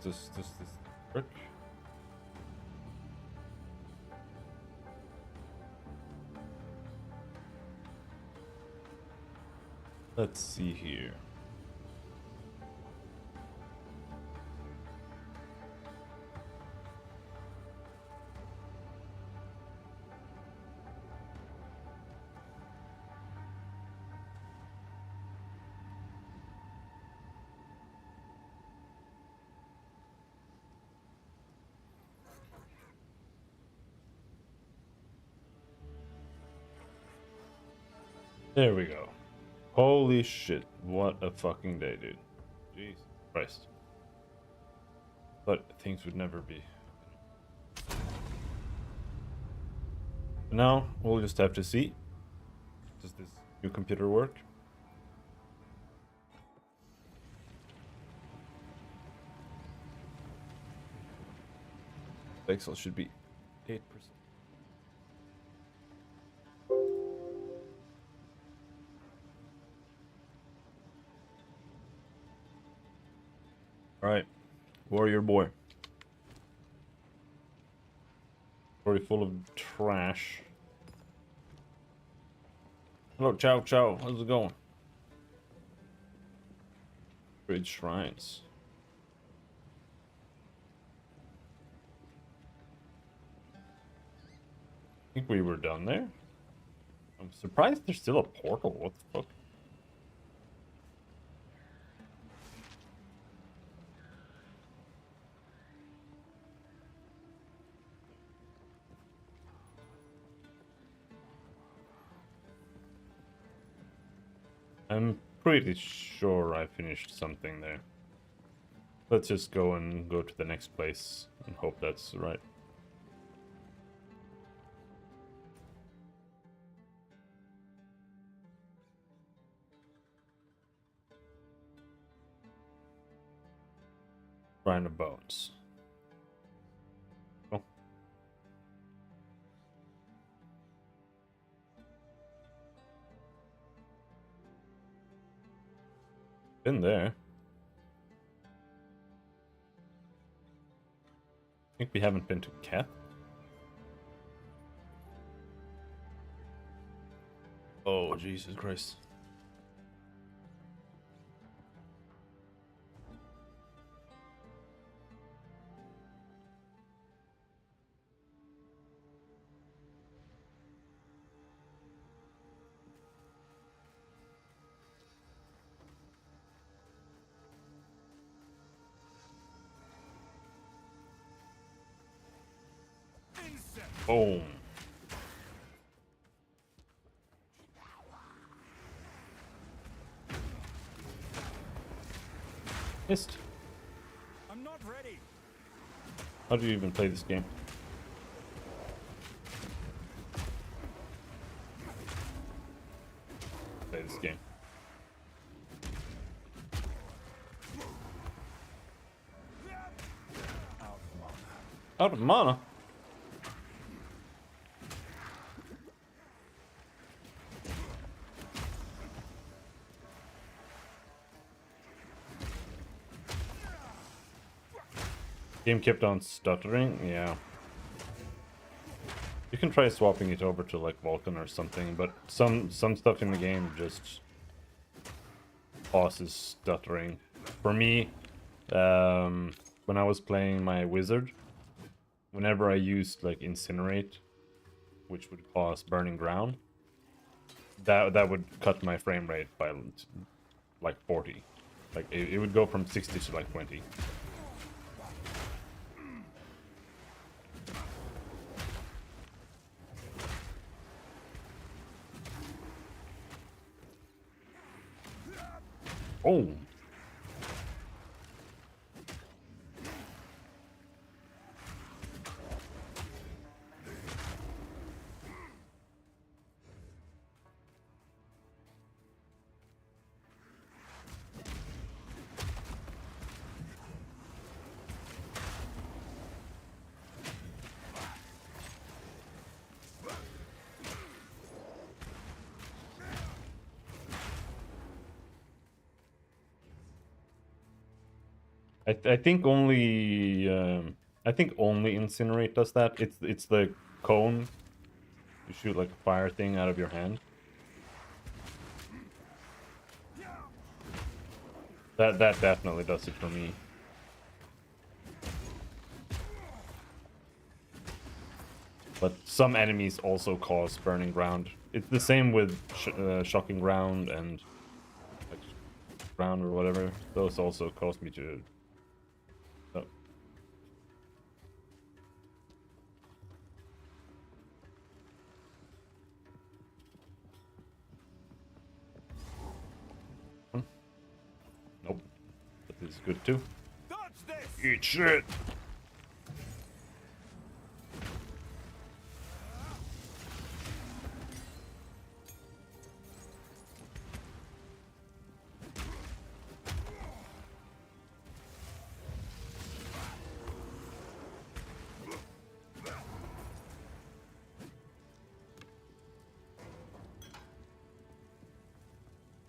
Does this work? Let's see here. There we go. Holy shit, what a fucking day, dude. Jesus Christ. But things would never be. Now, we'll just have to see. Does this new computer work? Exile should be 8%. Alright, warrior boy. Already full of trash. Hello, Chow Chow. How's it going? Great shrines. I think we were done there. I'm surprised there's still a portal. What the fuck? I'm pretty sure I finished something there. Let's just go to the next place and hope that's right. Shrine of Bones. Oh. Been there. I think we haven't been to Keth. Oh, Jesus Christ. Boom. Missed. I'm not ready. How do you even play this game? Play this game. Out of mana. Game kept on stuttering, yeah. You can try swapping it over to like Vulcan or something, but some stuff in the game just pauses stuttering. For me, when I was playing my wizard, whenever I used like Incinerate, which would cause burning ground, that would cut my frame rate by like 40. Like it would go from 60 to like 20. Oh. I think only Incinerate does that. It's the cone. You shoot like a fire thing out of your hand. That definitely does it for me. But some enemies also cause burning ground. It's the same with shocking ground and like, ground or whatever. Those also cause me to. Oh. Nope. But this is good too. Dodge this! Eat shit!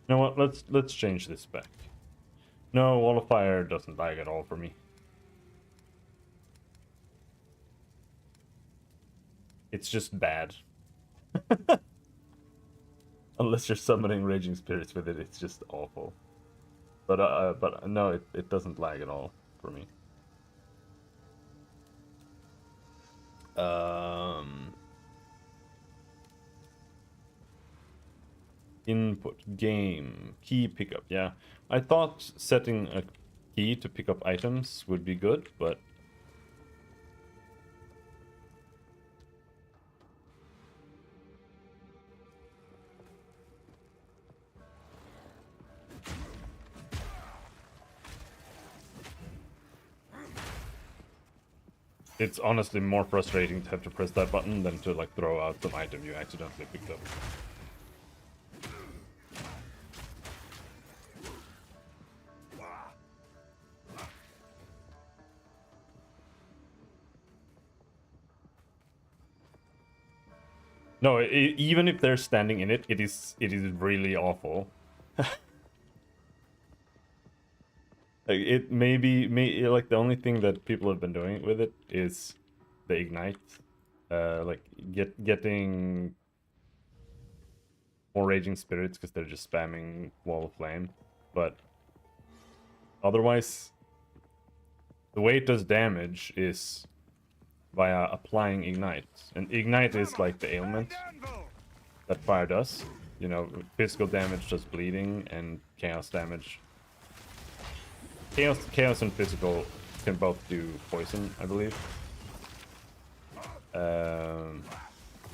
You know what? Let's change this back. No, Wall of Fire doesn't lag at all for me. It's just bad. Unless you're summoning Raging Spirits with it, it's just awful. But no, it doesn't lag at all for me. Input game key pickup. Yeah, I thought setting a key to pick up items would be good, but it's honestly more frustrating to have to press that button than to like throw out some item you accidentally picked up. No, even if they're standing in it, it is really awful. Like it may like the only thing that people have been doing with it is the ignite, like getting more raging spirits because they're just spamming wall of flame, but otherwise, the way it does damage is via applying ignite, and ignite is like the ailment that fire does. You know, physical damage does bleeding, and chaos damage. Chaos and physical can both do poison, I believe.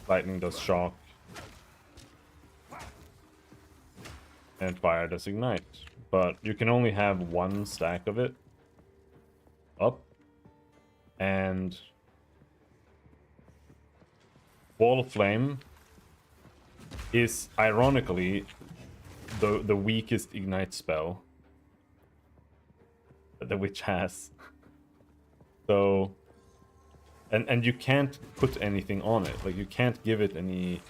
Lightning does shock, and fire does ignite. But you can only have one stack of it up, and Wall of Flame is ironically the weakest ignite spell that the witch has. So, and you can't put anything on it. Like you can't give it any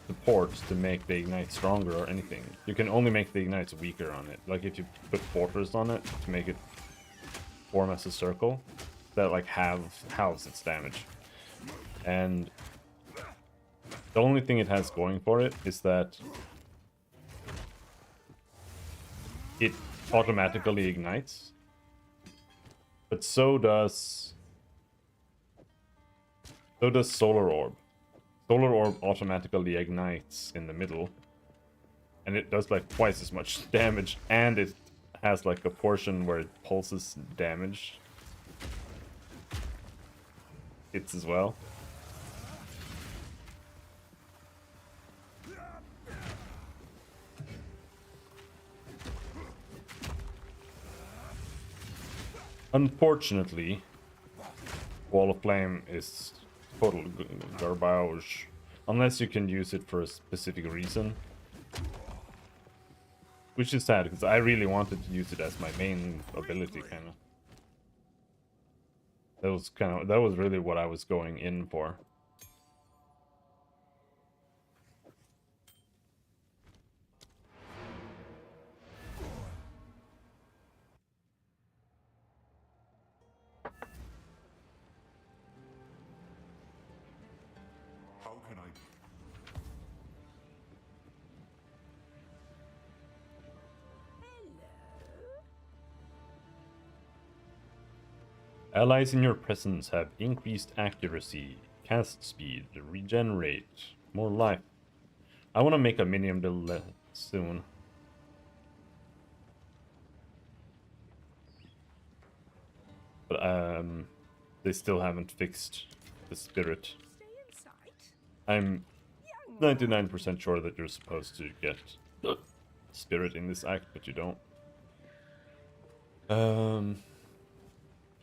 support to make the ignite stronger or anything. You can only make the ignites weaker on it. Like if you put fortress on it to make it form as a circle, that like halves its damage. And the only thing it has going for it is that it automatically ignites, but so does Solar Orb. Solar Orb automatically ignites in the middle, and it does like twice as much damage, and it has like a portion where it pulses damage hits as well. Unfortunately, Wall of Flame is total garbage. Unless you can use it for a specific reason. Which is sad, because I really wanted to use it as my main ability, kind of. That was really what I was going in for. Allies in your presence have increased accuracy, cast speed, regenerate, more life. I want to make a minion build soon. But they still haven't fixed the spirit. Stay in sight. I'm Young 99% sure that you're supposed to get spirit in this act, but you don't.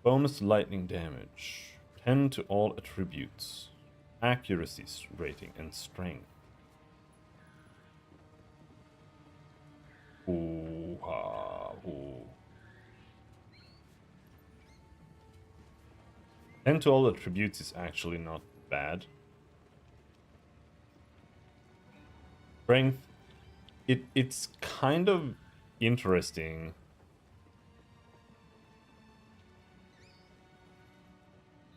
Bonus lightning damage. 10 to all attributes. Accuracy rating and strength. Ooh, ha, ooh. 10 to all attributes is actually not bad. Strength. It's kind of interesting.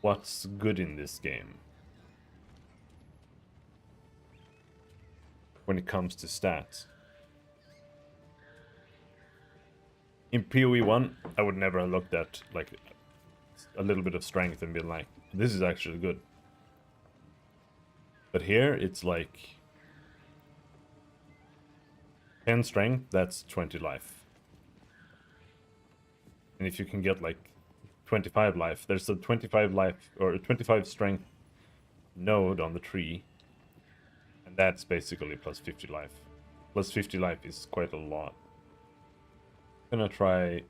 What's good in this game when it comes to stats. In PoE 1, I would never have looked at like a little bit of strength and been like, this is actually good. But here, it's like 10 strength, that's 20 life. And if you can get like 25 life, there's a 25 life or a 25 strength node on the tree. And that's basically plus 50 life. Plus 50 life is quite a lot. I'm gonna try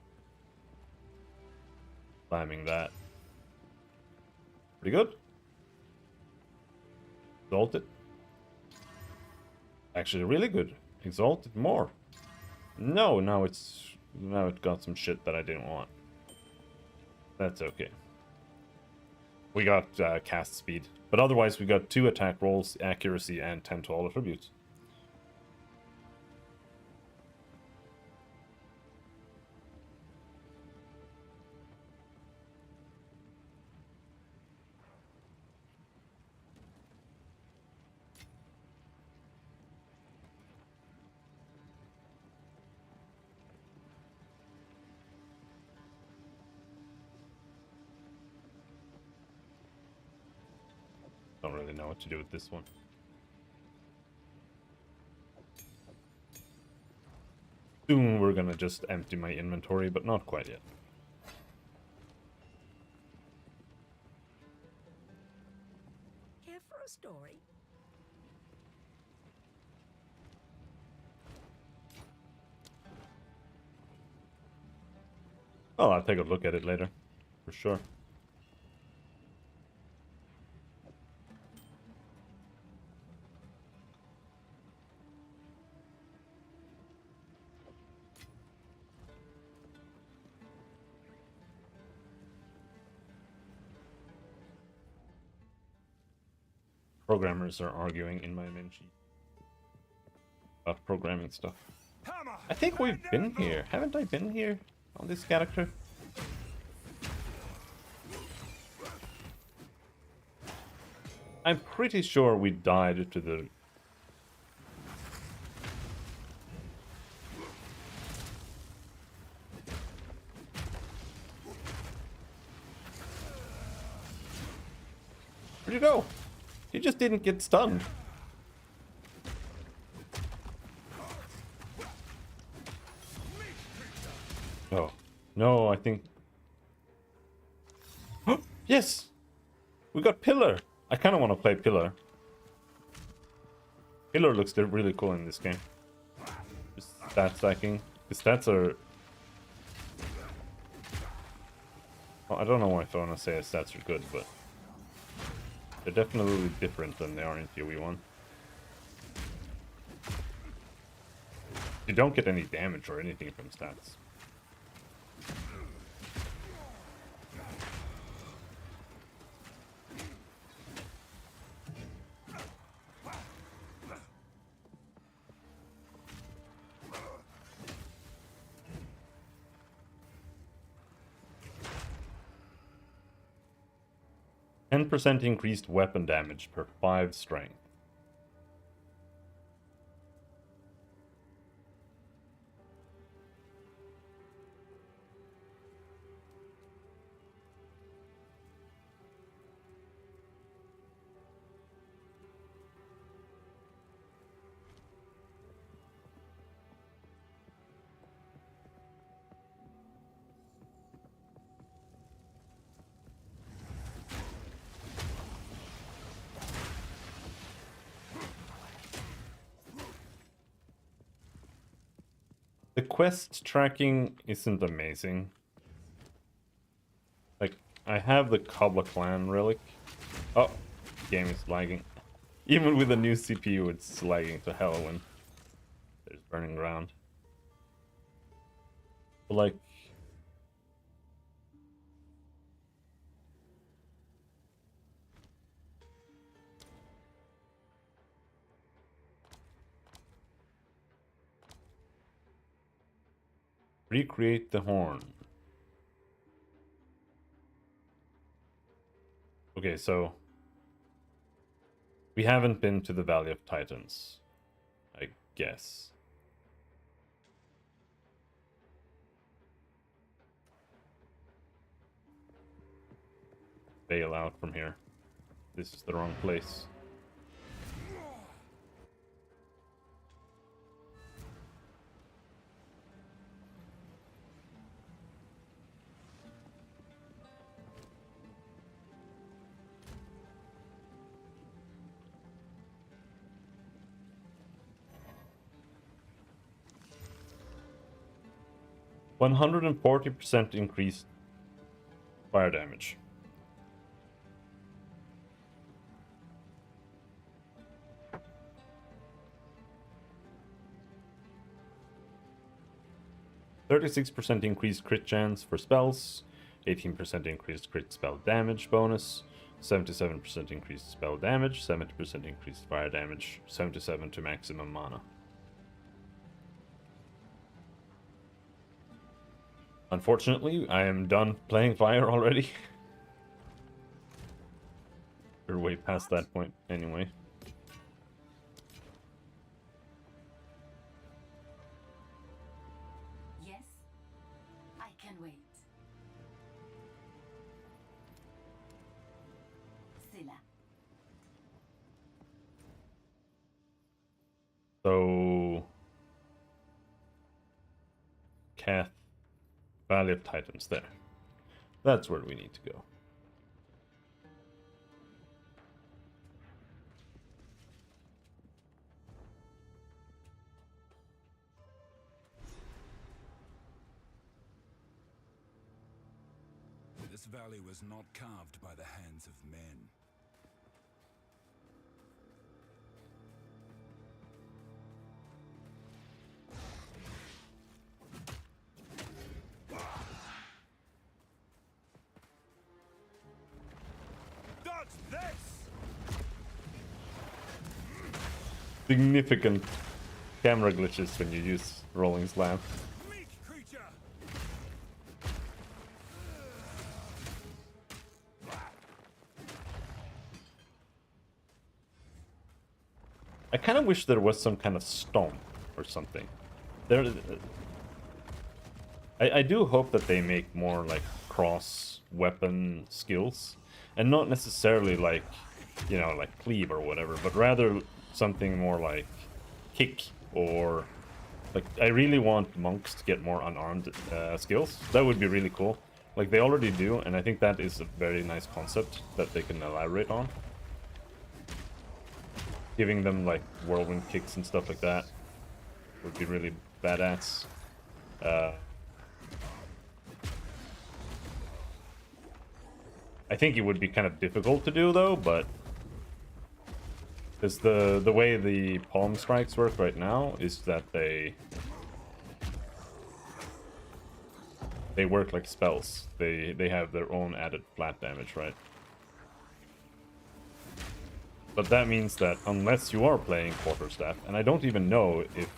slamming that. Pretty good. Exalted. Actually really good. Exalted more. No, now it got some shit that I didn't want. That's okay. We got cast speed. But otherwise we got 2 attack rolls, accuracy, and 10 to all attributes. Don't really know what to do with this one. Soon we're gonna just empty my inventory, but not quite yet. care for a story? Oh, I'll take a look at it later. For sure. Programmers are arguing in my main sheet about programming stuff. Hammer! I think we've and been anvil! here. Haven't I been here on this character? I'm pretty sure we died to the... Where'd you go? You just didn't get stunned. Oh. No, I think... Yes! We got Pillar! I kind of want to play Pillar. Pillar looks really cool in this game. Just stat stacking. The stats are... Well, I don't know if I want to say his stats are good, but... They're definitely different than they are in PoE 1. You don't get any damage or anything from stats. %10 increased weapon damage per 5 strength. The quest tracking isn't amazing. Like, I have the Cobbler Clan relic. Oh, game is lagging. Even with a new CPU, it's lagging to hell when there's burning ground. But like, recreate the horn. Okay, so we haven't been to the Valley of Titans, I guess. Bail out from here. This is the wrong place. %140 increased fire damage. %36 increased crit chance for spells, 18% increased crit spell damage bonus, 77% increased spell damage, 70% increased fire damage, 77 to maximum mana. Unfortunately, I am done playing fire already. We're way past that point anyway. Yes, I can wait. Silla. So, Kath, Valley of Titans there. That's where we need to go. This valley was not carved by the hands of men. Dodge this! Significant camera glitches when you use Rolling Slam. Meek creature! I kind of wish there was some kind of stomp or something. There, I do hope that they make more like cross weapon skills, and not necessarily like, you know, like cleave or whatever, but rather something more like kick, or like I really want monks to get more unarmed skills. That would be really cool. Like they already do, and I think that is a very nice concept that they can elaborate on. Giving them like whirlwind kicks and stuff like that would be really badass. I think it would be kind of difficult to do though, but because the way the palm strikes work right now is that they work like spells. They have their own added flat damage, right? But that means that unless you are playing quarterstaff, and I don't even know if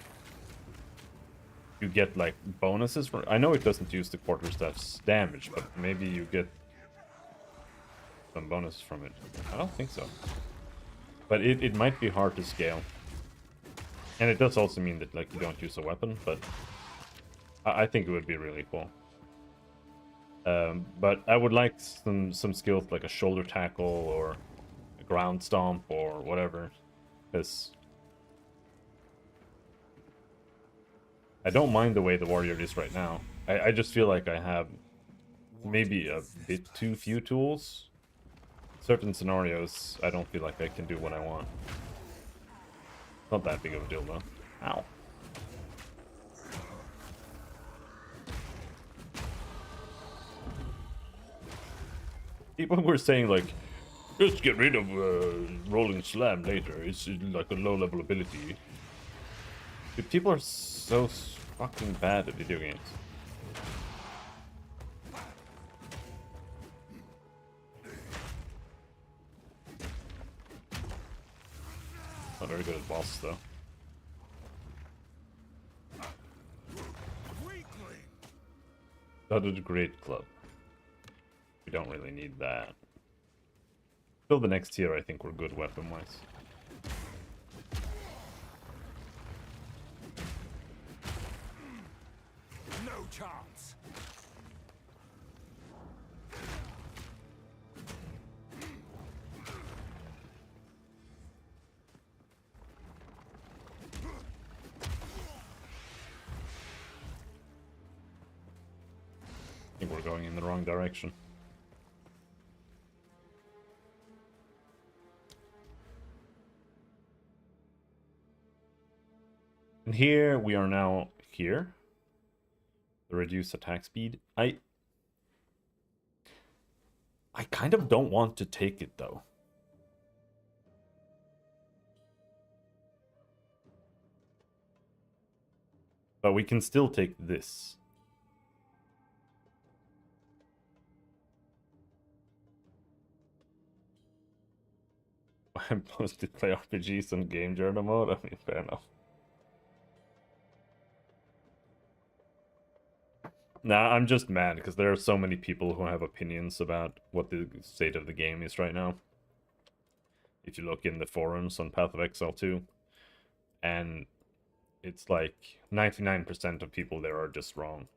you get like bonuses for. I know it doesn't use the quarterstaff's damage, but maybe you get some bonus from it. I don't think so. But it might be hard to scale. And it does also mean that like you don't use a weapon, but I think it would be really cool. But I would like some skills like a shoulder tackle or a ground stomp or whatever. Because I don't mind the way the warrior is right now. I just feel like I have maybe a bit too few tools. Certain scenarios, I don't feel like I can do what I want. Not that big of a deal, though. Ow. People were saying like, just get rid of rolling slam later. It's like a low level ability. Dude, people are so fucking bad at video games. Not very good at boss though. Weakling. Studded Great Club. We don't really need that. Till the next tier, I think we're good weapon-wise. No chance. I think we're going in the wrong direction. And here we are now here. The reduced attack speed. I kind of don't want to take it though. But we can still take this. I'm supposed to play RPGs on game journal mode? I mean, fair enough. Nah, I'm just mad because there are so many people who have opinions about what the state of the game is right now. If you look in the forums on Path of Exile 2, and it's like 99% of people there are just wrong.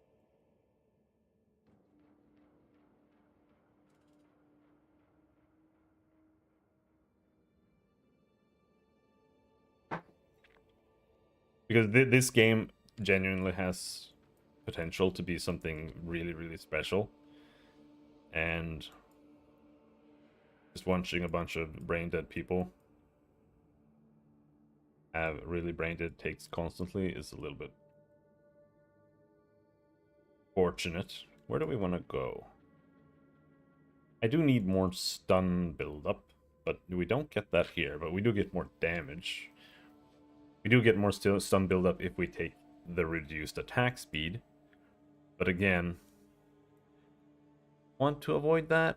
Because this game genuinely has potential to be something really, really special. And just watching a bunch of brain dead people have really brain dead takes constantly is a little bit fortunate. Where do we want to go? I do need more stun build-up, but we don't get that here, but we do get more damage. We do get more stun build-up if we take the reduced attack speed. But again, want to avoid that.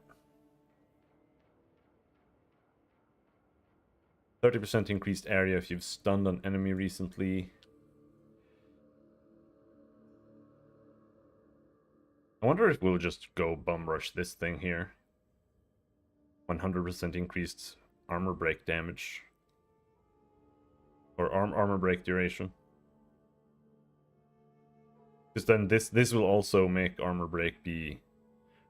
30% increased area if you've stunned an enemy recently. I wonder if we'll just go bum rush this thing here. 100% increased armor break damage. Or armor break duration. Because then this will also make armor break be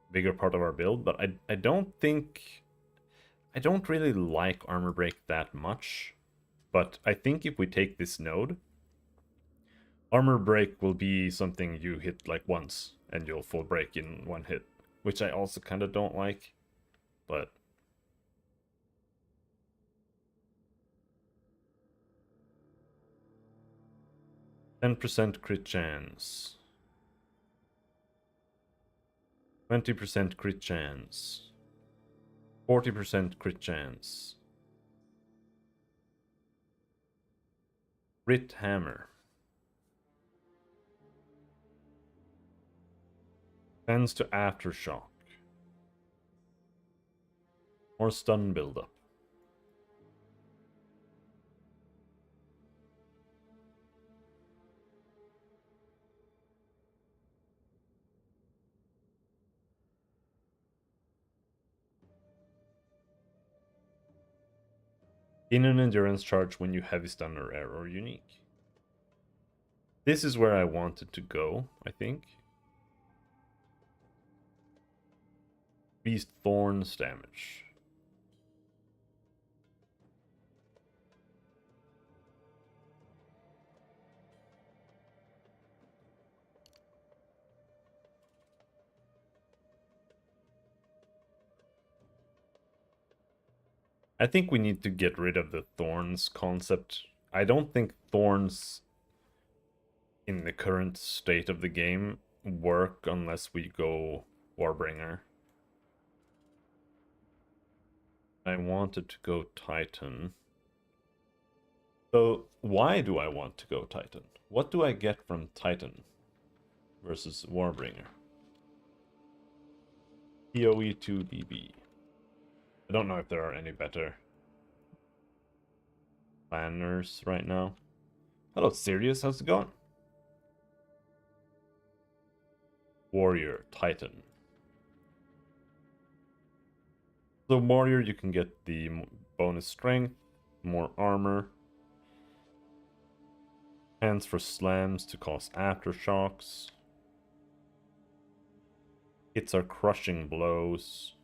a bigger part of our build, but I don't think... I don't really like armor break that much, but I think if we take this node, armor break will be something you hit like once and you'll full break in one hit, which I also kind of don't like, but 10% crit chance, 20% crit chance, 40% crit chance. Crit hammer. Tends to aftershock. More stun buildup. In an endurance charge when you heavy stun or error unique. This is where I wanted to go, I think. Beast Thorns damage. I think we need to get rid of the Thorns concept. I don't think Thorns in the current state of the game work unless we go Warbringer. I wanted to go Titan. So why do I want to go Titan? What do I get from Titan versus Warbringer? PoE 2 DB. I don't know if there are any better planners right now. Hello, Sirius. How's it going? Warrior, Titan. So Warrior, you can get the bonus strength, more armor, hands for slams to cause aftershocks. Hits are crushing blows,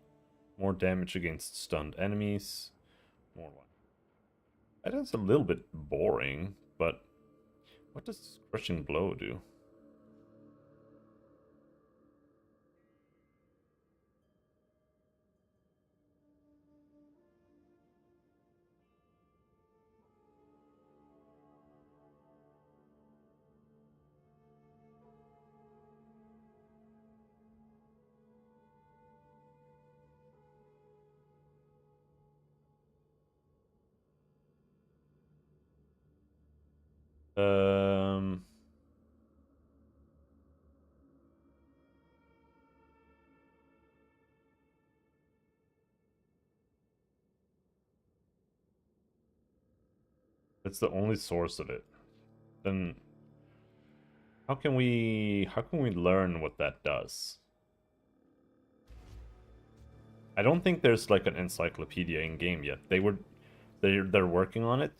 more damage against stunned enemies, more life. That is a little bit boring, but what does crushing blow do? Um, it's the only source of it. Then how can we learn what that does? I don't think there's like an encyclopedia in game yet. They're working on it,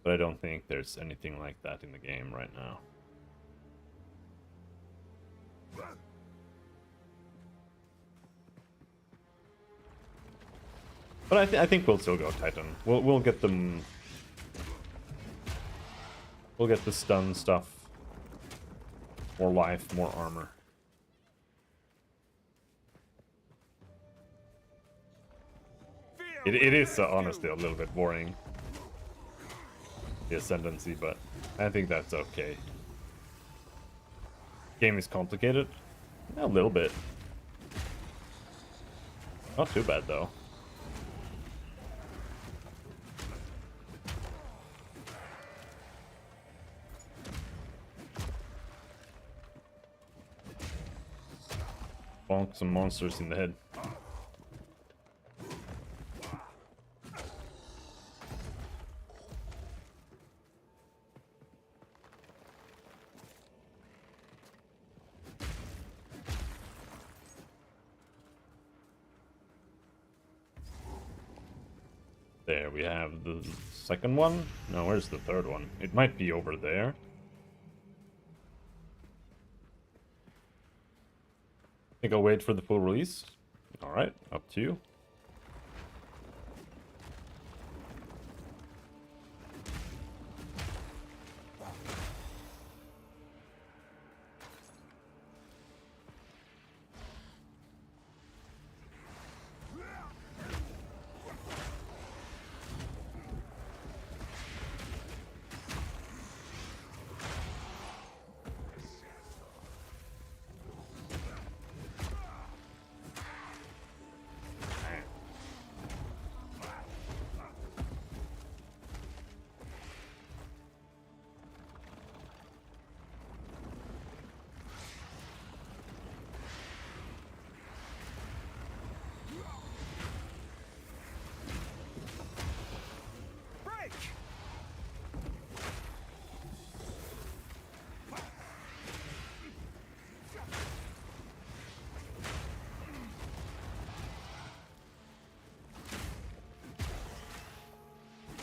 but I don't think there's anything like that in the game right now. But I think we'll still go Titan. We'll get them. We'll get the stun stuff. More life, more armor. It is honestly a little bit boring, the Ascendancy, but I think that's okay. Game is complicated. A little bit. Not too bad though. Bonk some monsters in the head. There, we have the second one. No, where's the third one? It might be over there. I think I'll wait for the full release. Alright, up to you.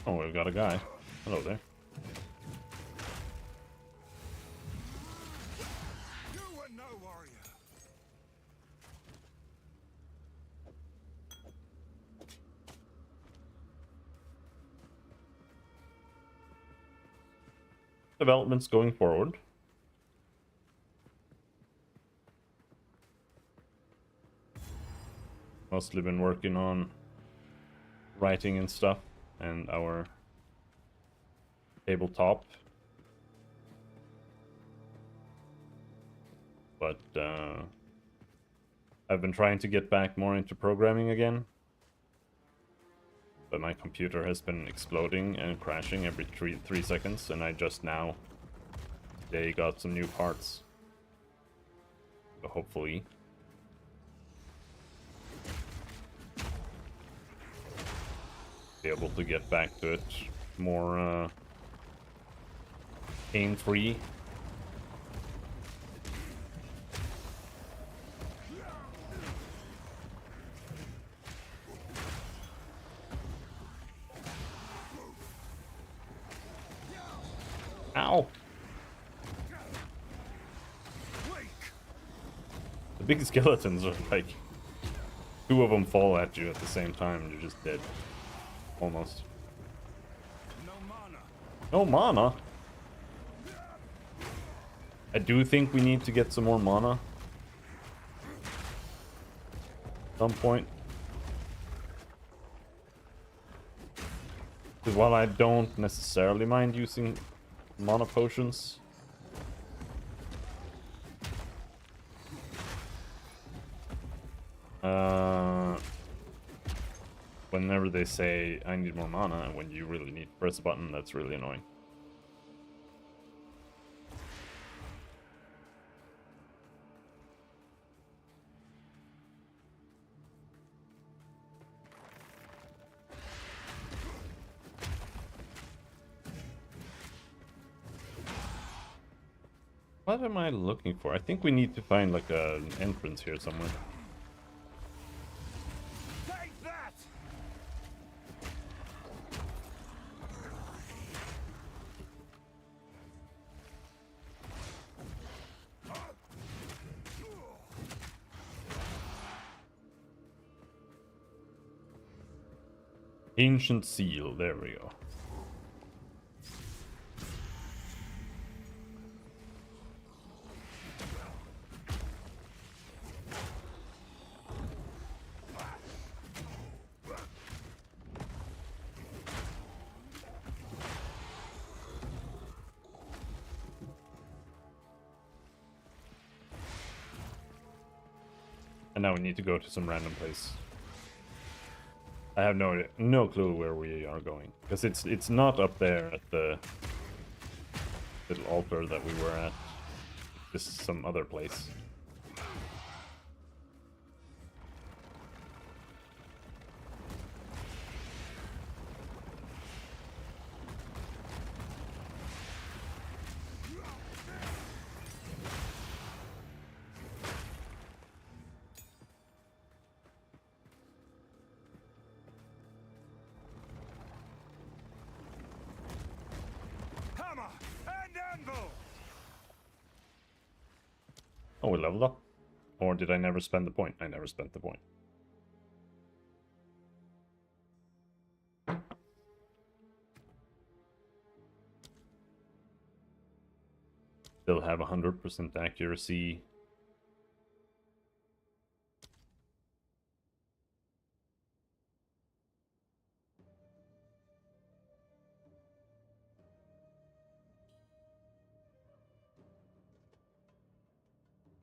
Oh, we've got a guy. Hello there. You were no warrior. Developments going forward. Mostly been working on writing and stuff, and our tabletop. But I've been trying to get back more into programming again, but my computer has been exploding and crashing every 3 seconds, and I just now they got some new parts. So hopefully be able to get back to it more pain-free. Ow! The big skeletons are like... 2 of them fall at you at the same time and you're just dead. Almost. No mana. No mana? I do think we need to get some more mana. At some point. Because while I don't necessarily mind using mana potions, whenever they say I need more mana and when you really need to press a button, that's really annoying. What am I looking for? I think we need to find like an entrance here somewhere. Take that! Ancient seal, there we go. And now we need to go to some random place. I have no clue where we are going, because it's not up there at the little altar that we were at. It's just some other place. Hammer and anvil! Oh, we leveled up? Or did I never spend the point? I never spent the point. Still have 100% accuracy.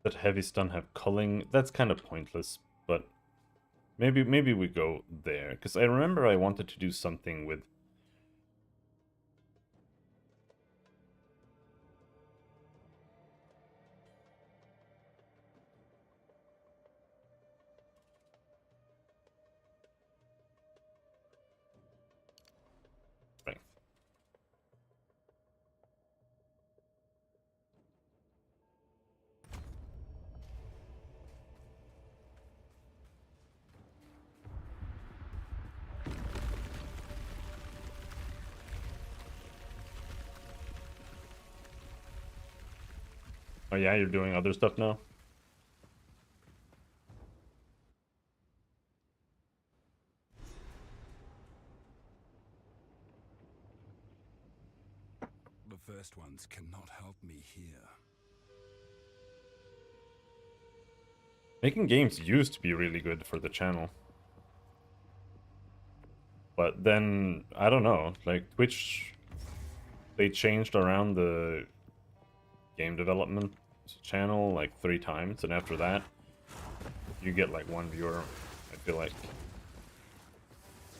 That heavy stun have culling. That's kind of pointless, but maybe we go there, because I remember I wanted to do something with strength. Oh yeah, you're doing other stuff now? The first ones cannot help me here. Making games used to be really good for the channel. But then, I don't know, like Twitch, they changed around the game development channel like 3 times, and after that, you get like 1 viewer, I feel like.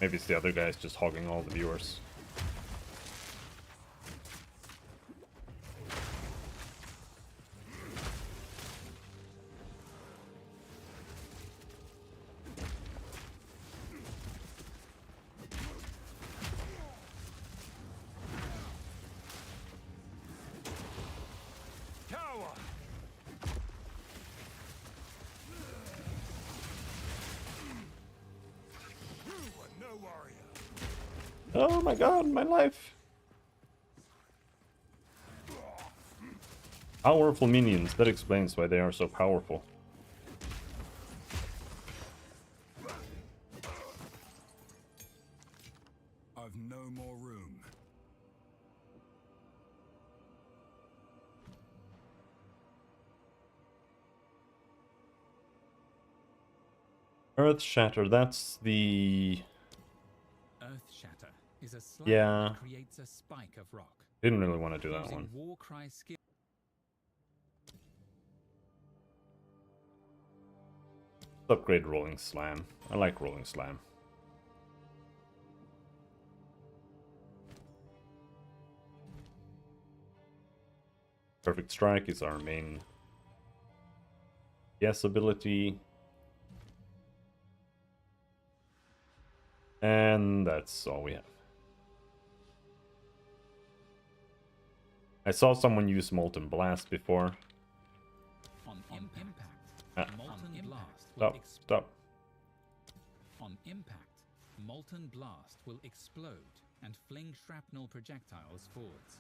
Maybe it's the other guys just hogging all the viewers. Tower. You are no warrior. Oh my god, my life! Powerful minions. That explains why they are so powerful. I've no more room. Earth Shatter, that's the... Earth Shatter is a slab Yeah. that creates a spike of rock. Didn't really want to do that Using one. war cry skill. Upgrade Rolling Slam. I like Rolling Slam. Perfect Strike is our main yes ability. And that's all we have. I saw someone use Molten Blast before. On impact, Ah. molten blast will Stop, stop. On impact, molten blast will explode and fling shrapnel projectiles forwards.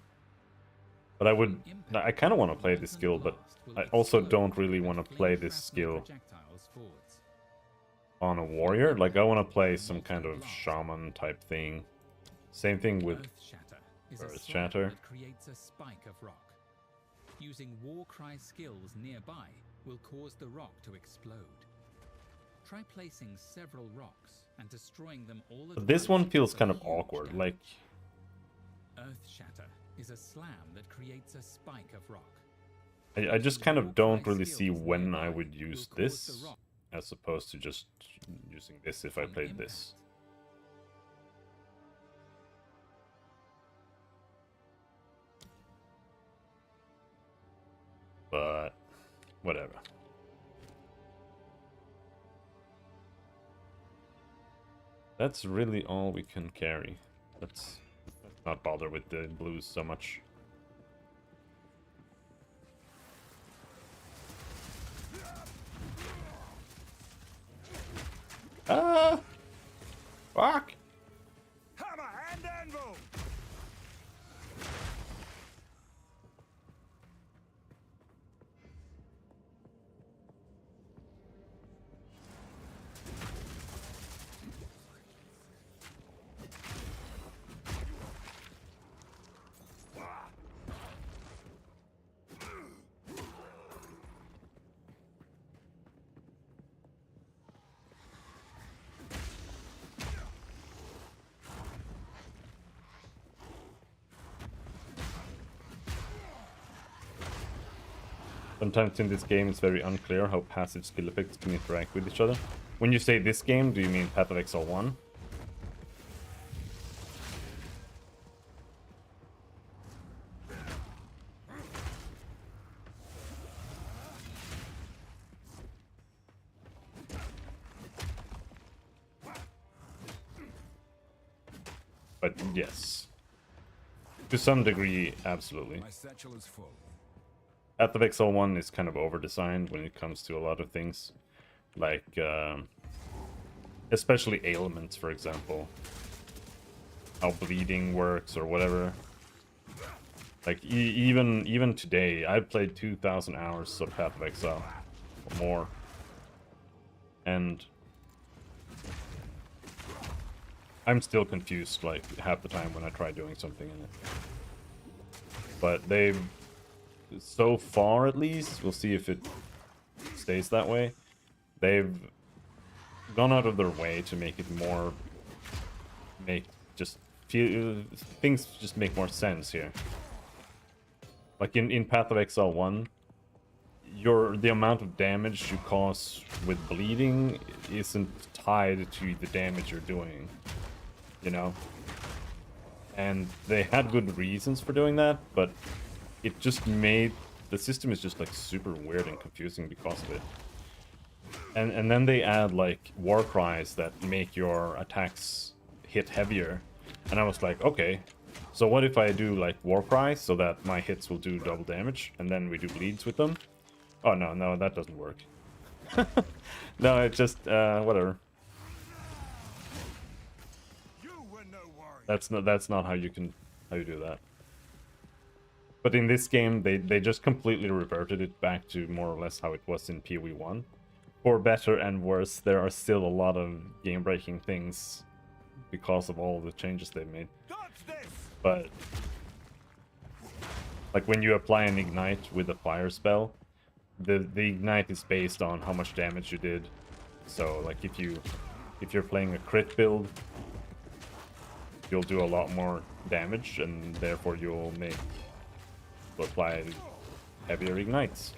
But I would... I kind of want to play this skill, but I also don't really want to play this skill on a warrior. Like, I want to play some kind of shaman type thing. Same thing with Earth Shatter. That creates a spike of rock. Using war cry skills nearby will cause the rock to explode. Try placing several rocks and destroying them all at But this one once feels with a kind of huge awkward. gap. Like, Earth Shatter is a slam that creates a spike of rock. I just kind of don't really see when I would use this, as opposed to just using this if I played this. But whatever. That's really all we can carry. Let's not bother with the blues so much. Ah! Fuck! Hammer and anvil. Sometimes in this game it's very unclear how passive skill effects can interact with each other. When you say this game, do you mean Path of Exile 1? But yes. To some degree, absolutely. My satchel is full. Path of Exile 1 is kind of over-designed when it comes to a lot of things. Like, especially ailments, for example. How bleeding works or whatever. Like, even today, I've played 2,000 hours of Path of Exile. Or more. And I'm still confused, like, half the time when I try doing something in it. But they've... so far, at least, we'll see if it stays that way. They've gone out of their way to make it more... things just make more sense here. Like in Path of Exile 1, the amount of damage you cause with bleeding isn't tied to the damage you're doing. you know? And they had good reasons for doing that, but it just made the system is just like super weird and confusing because of it. And then they add like war cries that make your attacks hit heavier. And I was like, okay, so what if I do like war cries so that my hits will do double damage and then we do bleeds with them? Oh no, that doesn't work. No, it just whatever. You were no warrior. That's not how you do that. But in this game, they just completely reverted it back to more or less how it was in PoE 1. For better and worse, there are still a lot of game-breaking things because of all the changes they've made. Dodge this. But like when you apply an ignite with a fire spell, the ignite is based on how much damage you did. So like if you're playing a crit build, you'll do a lot more damage, and therefore you'll apply heavier ignites.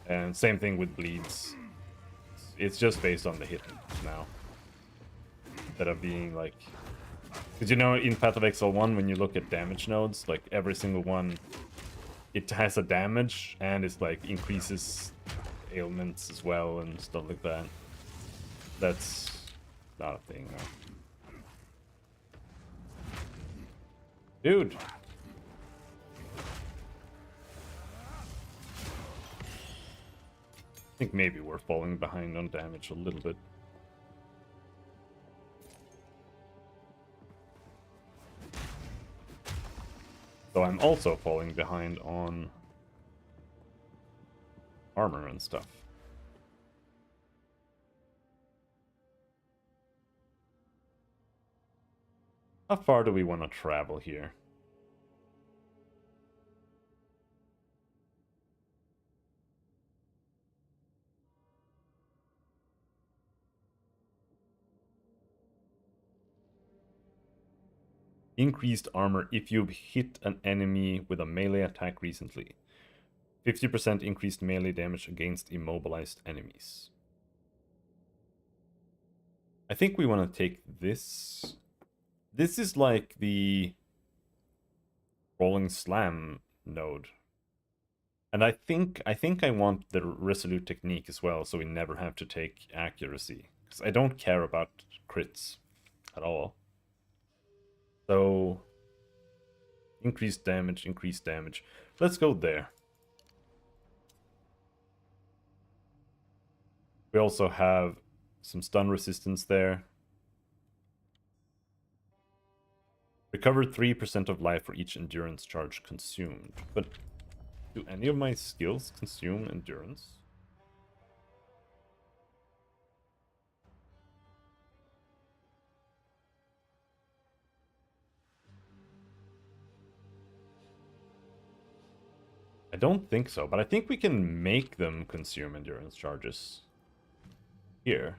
And same thing with bleeds. It's just based on the hit now, instead of being like, because you know in Path of Exile 1, when you look at damage nodes, like every single one, it has a damage and it's like increases ailments as well and stuff like that. That's not a thing now. Dude. I think maybe we're falling behind on damage a little bit. So I'm also falling behind on armor and stuff. How far do we want to travel here? Increased armor if you've hit an enemy with a melee attack recently. 50% increased melee damage against immobilized enemies. I think we want to take this. This is like the Rolling Slam node. And I think I want the Resolute technique as well, so we never have to take accuracy. Because I don't care about crits at all. So, increased damage, increased damage. Let's go there. We also have some stun resistance there. Recover 3% of life for each endurance charge consumed. But do any of my skills consume endurance? I don't think so, but I think we can make them consume endurance charges. Here.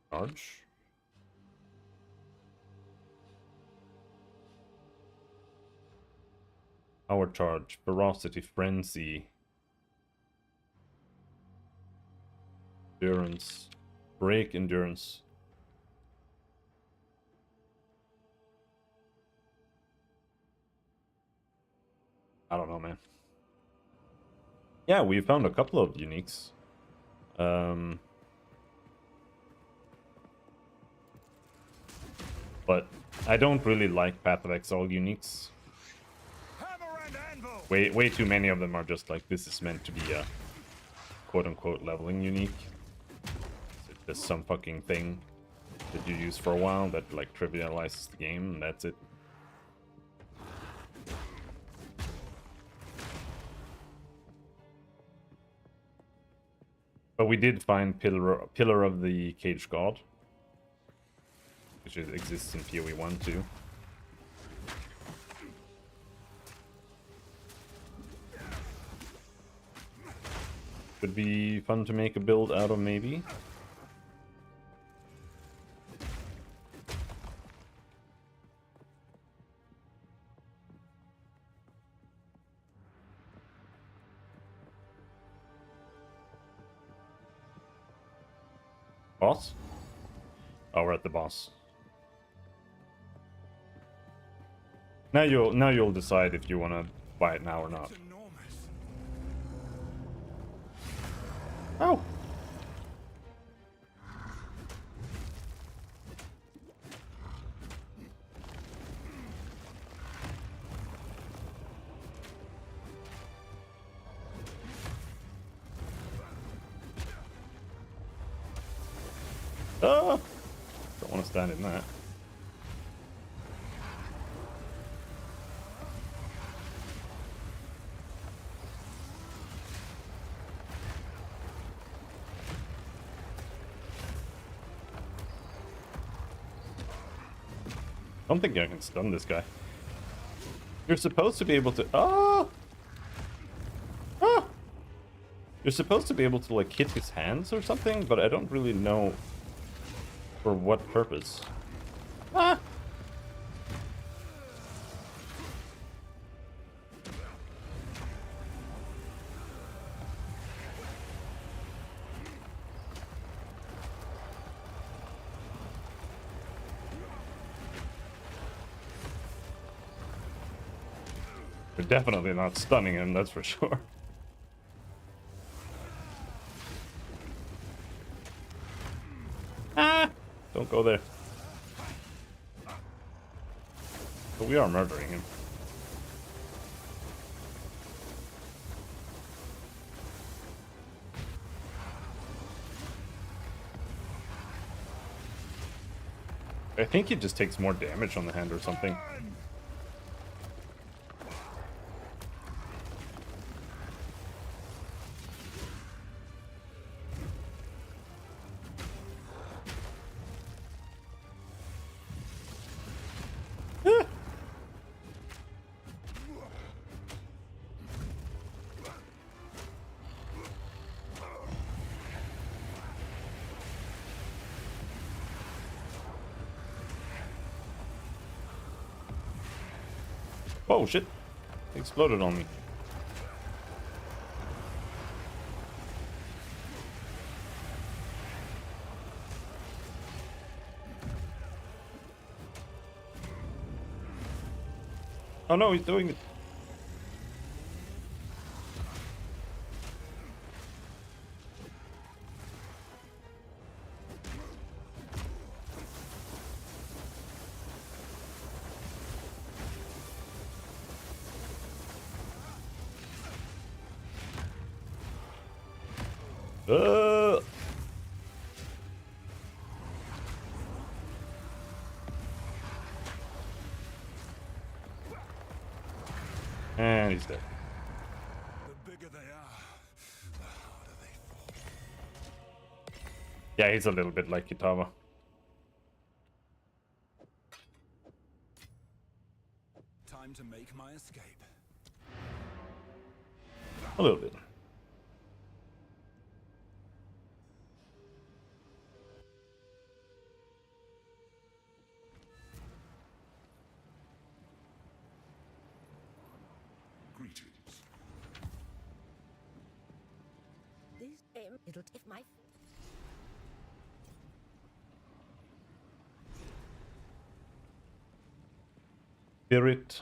Charge. Power charge, ferocity, frenzy. Endurance. Break endurance. I don't know, man. Yeah, we found a couple of uniques. But I don't really like Path of Exile uniques. Hammer and anvil. Way too many of them are just like, this is meant to be a quote-unquote leveling unique. It's just some fucking thing that you use for a while that like trivializes the game, and that's it. But we did find Pillar of the Caged God, which exists in PoE 1 too. Could be fun to make a build out of, maybe. Boss? Oh, we're at the boss. Now you'll decide if you want to buy it now or not. It's enormous. Oh. Ah! Don't want to stand in that. I don't think I can stun this guy. You're supposed to be able to... Oh! Ah! You're supposed to be able to, like, hit his hands or something, but I don't really know for what purpose. Ah! We're definitely not stunning him, that's for sure. Ah! Don't go there. But we are murdering him. I think he just takes more damage on the hand or something. Ah! Oh shit! It exploded on me. Oh no, he's doing it. Uh. And he's dead. The bigger they are, the harder they fall. Yeah, he's a little bit like Kitava. Time to make my escape. A little bit. Greetings. This it'll take my Spirit.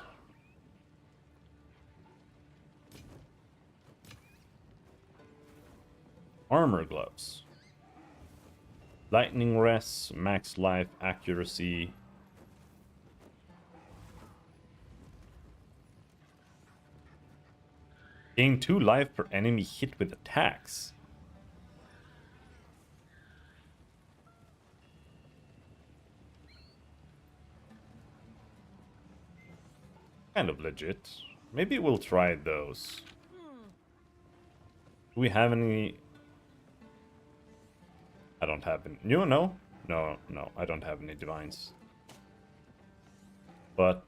Armor gloves. Lightning res, max life, accuracy. Gain 2 life per enemy hit with attacks. Kind of legit. Maybe we'll try those. Do we have any... I don't have any... No, I don't have any divines. But...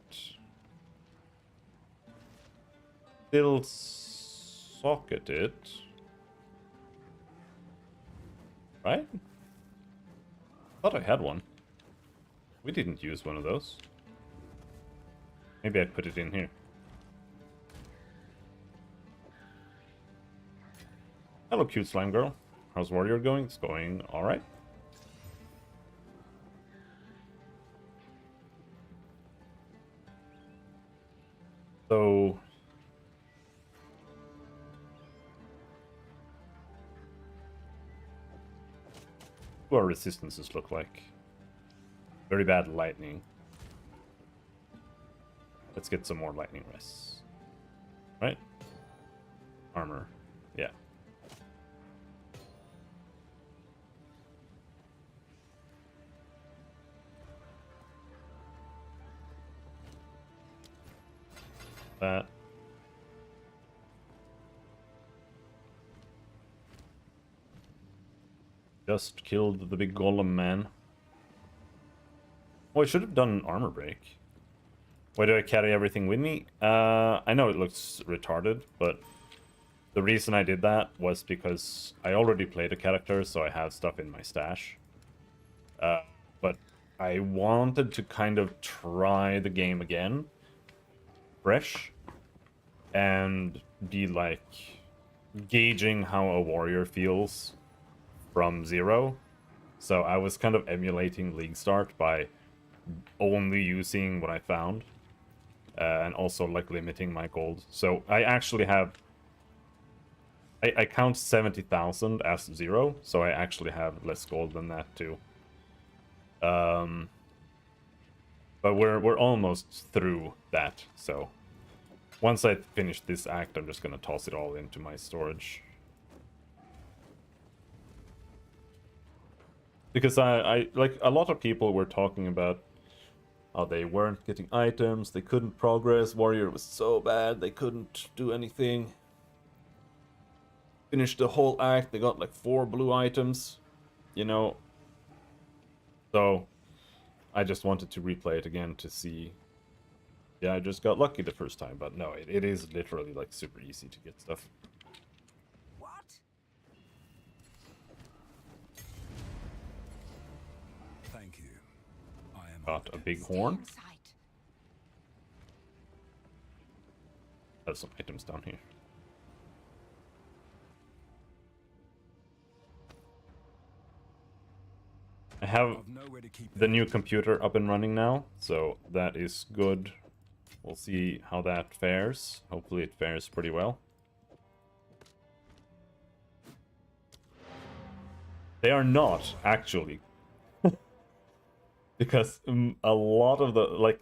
still socket it. Right? Thought I had one. We didn't use one of those. Maybe I put it in here. Hello, cute slime girl. How's Warrior going? It's going alright. what our resistances look like. Very bad lightning. Let's get some more lightning rests. Right? Armor. Yeah. That. Just killed the big golem man. Oh, I should have done an armor break. Why do I carry everything with me? I know it looks retarded, but the reason I did that was because I already played a character, so I have stuff in my stash. But I wanted to kind of try the game again, fresh, and be like gauging how a warrior feels from zero. So I was kind of emulating League Start by only using what I found, and also like limiting my gold. So I actually have, I count 70,000 as 0, so I actually have less gold than that too. But we're almost through that, so once I finish this act, I'm just gonna toss it all into my storage. Because I like, a lot of people were talking about how they weren't getting items, they couldn't progress, warrior was so bad, they couldn't do anything. Finished the whole act, they got like 4 blue items, you know. So I just wanted to replay it again to see. Yeah, I just got lucky the first time, but no, it is literally like super easy to get stuff. What? Thank you. I am Got a honored. big Stay horn. in sight. There's some items down here. I have I've nowhere to keep the new computer up and running now, so that is good. We'll see how that fares. Hopefully it fares pretty well. They are not, actually. Because a lot of the, like,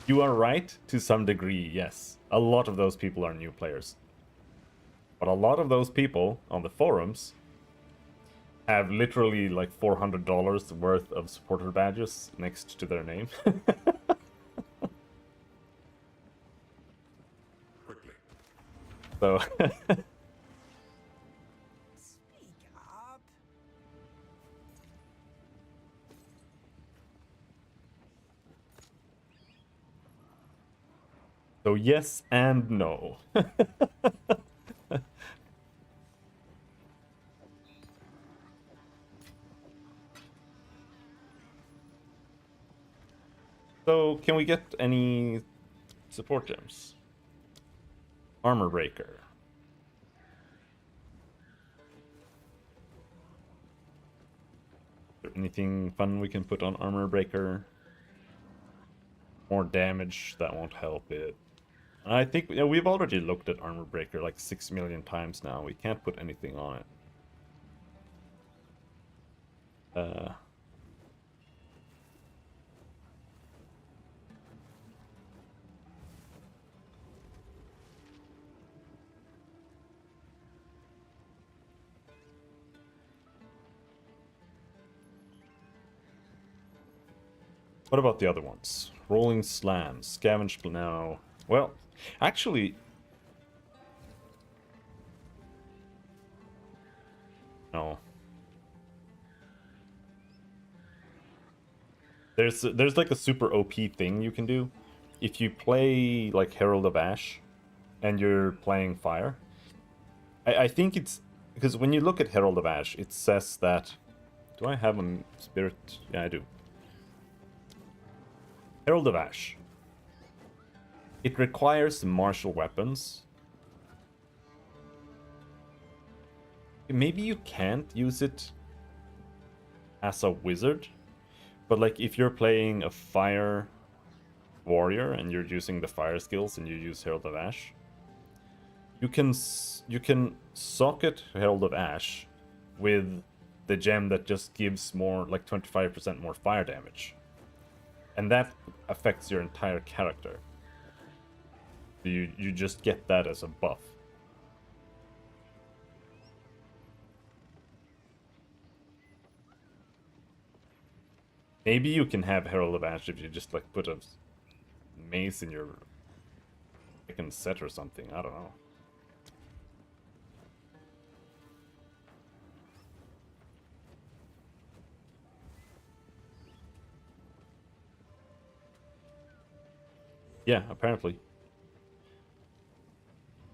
you are right to some degree, yes. A lot of those people are new players. But a lot of those people on the forums have literally like $400 worth of supporter badges next to their name. quickly. So Speak up. so yes and no. So can we get any support gems? Armor breaker. Is there anything fun we can put on armor breaker? More damage, that won't help it. I think, you know, we've already looked at armor breaker like 6 million times now. We can't put anything on it. What about the other ones? Rolling Slam, Scavenge now. Well, actually... No. There's like a super OP thing you can do. If you play like Herald of Ash and you're playing fire. I think it's... Because when you look at Herald of Ash, it says that... Do I have a spirit? Yeah, I do. Herald of Ash. It requires martial weapons. Maybe you can't use it as a wizard, but like if you're playing a fire warrior and you're using the fire skills and you use Herald of Ash, you can socket Herald of Ash with the gem that just gives more, like 25% more fire damage. And that affects your entire character. You just get that as a buff. Maybe you can have Herald of Ash if you just like put a mace in your second set or something. I don't know. Yeah, apparently.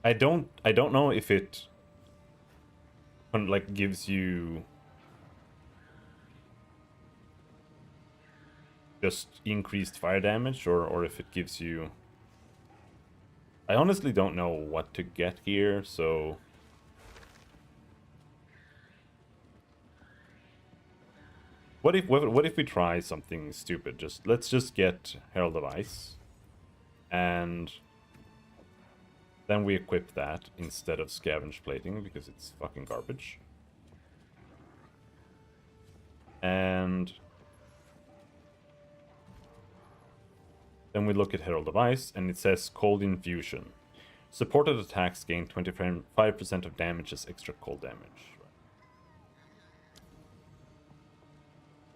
I don't know if it like gives you just increased fire damage or if it gives you... I honestly don't know what to get here, so... What if we try something stupid? Let's just get Herald of Ice. And then we equip that instead of Scavenge Plating because it's fucking garbage. And then we look at Herald of Ice, and it says Cold Infusion. Supported attacks gain 25% of damage as extra cold damage.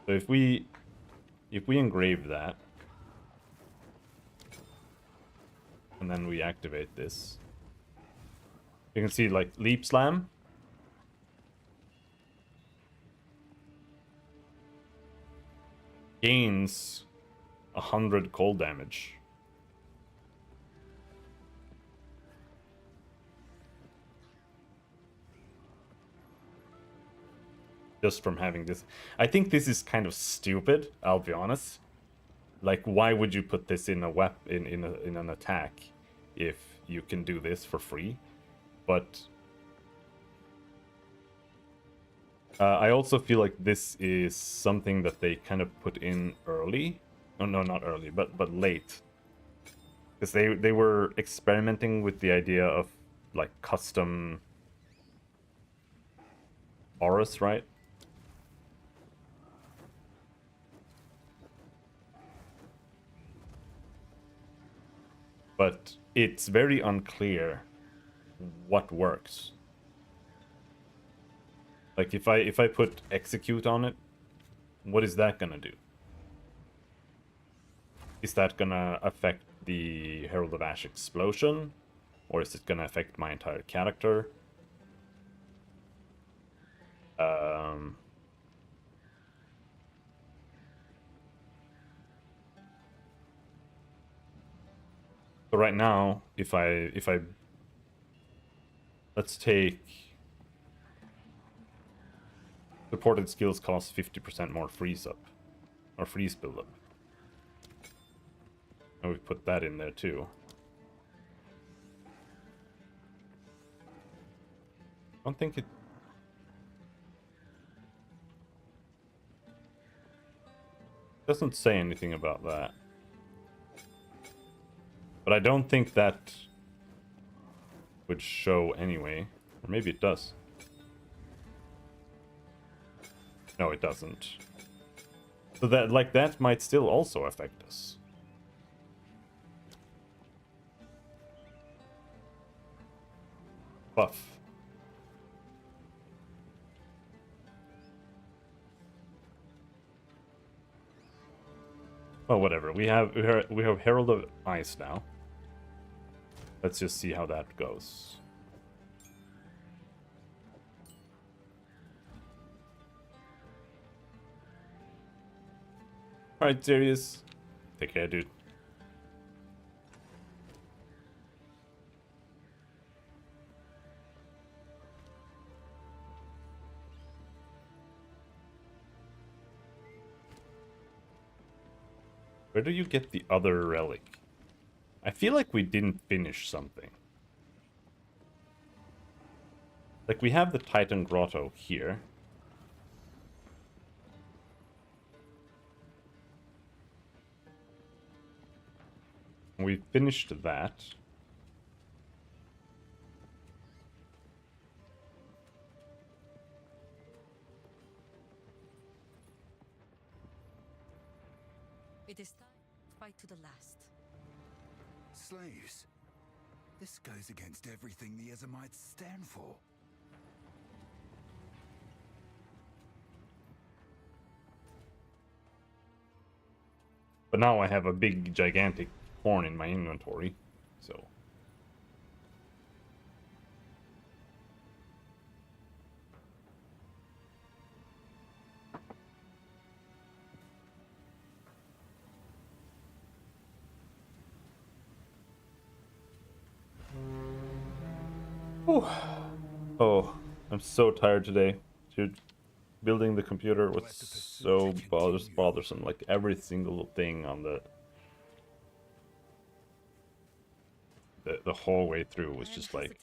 So if we engrave that, and then we activate this, you can see like Leap Slam. Gains 100 cold damage. Just from having this. I think this is kind of stupid, I'll be honest. Like, why would you put this in a weapon in an attack if you can do this for free? But I also feel like this is something that they kind of put in early. Oh, no, not early, but late. Because they were experimenting with the idea of like custom auras, right? But it's very unclear what works. Like if I put execute on it, what is that gonna do? Is that gonna affect the Herald of Ash explosion? Or is it gonna affect my entire character? So right now, if I let's take supported skills cost 50% more freeze up or freeze build up. And we put that in there too. I don't think it doesn't say anything about that. But I don't think that would show anyway. Or maybe it does. No, it doesn't. So that, like, that might still also affect us. Buff. Well, whatever. We have Herald of Ice now. Let's just see how that goes. Alright, Darius. Take care, dude. Where do you get the other relic? I feel like we didn't finish something. Like, we have the Titan Grotto here. We finished that. It is time to fight to the last. Slaves. This goes against everything the Ezamites stand for. But now I have a big, gigantic horn in my inventory, so... Whew. Oh, I'm so tired today. Dude, building the computer was so bothersome. Like every single thing on the whole way through was just like,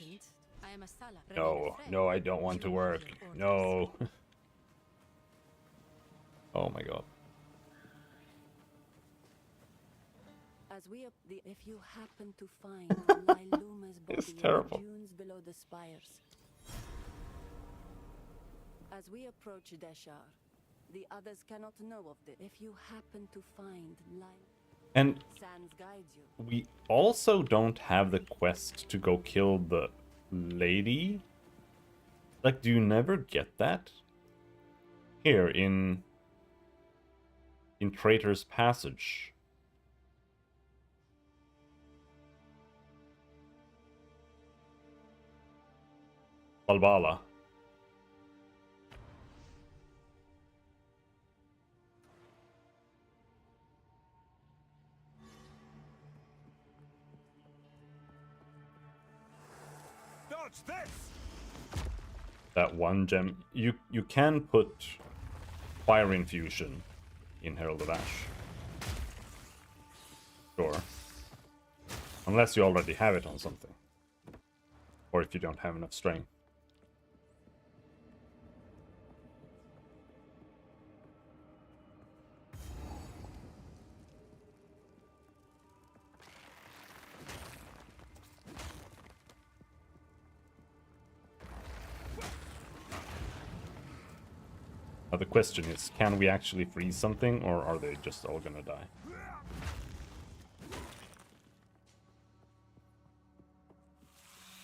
I am a Sala. no, no, I don't want to work. No. Oh my god. As if you happen to find Liluma's body It's in the terrible. dunes below the spires. As we approach Deshar, the others cannot know of this. If you happen to find And Sans guides you. we also don't have the quest to go kill the lady. Like, do you never get that? Here in Traitor's Passage. Balbala. Dodge this! That one gem. You can put Fire Infusion in Herald of Ash. Sure. Unless you already have it on something. Or if you don't have enough strength. Now the question is, can we actually freeze something, or are they just all gonna die?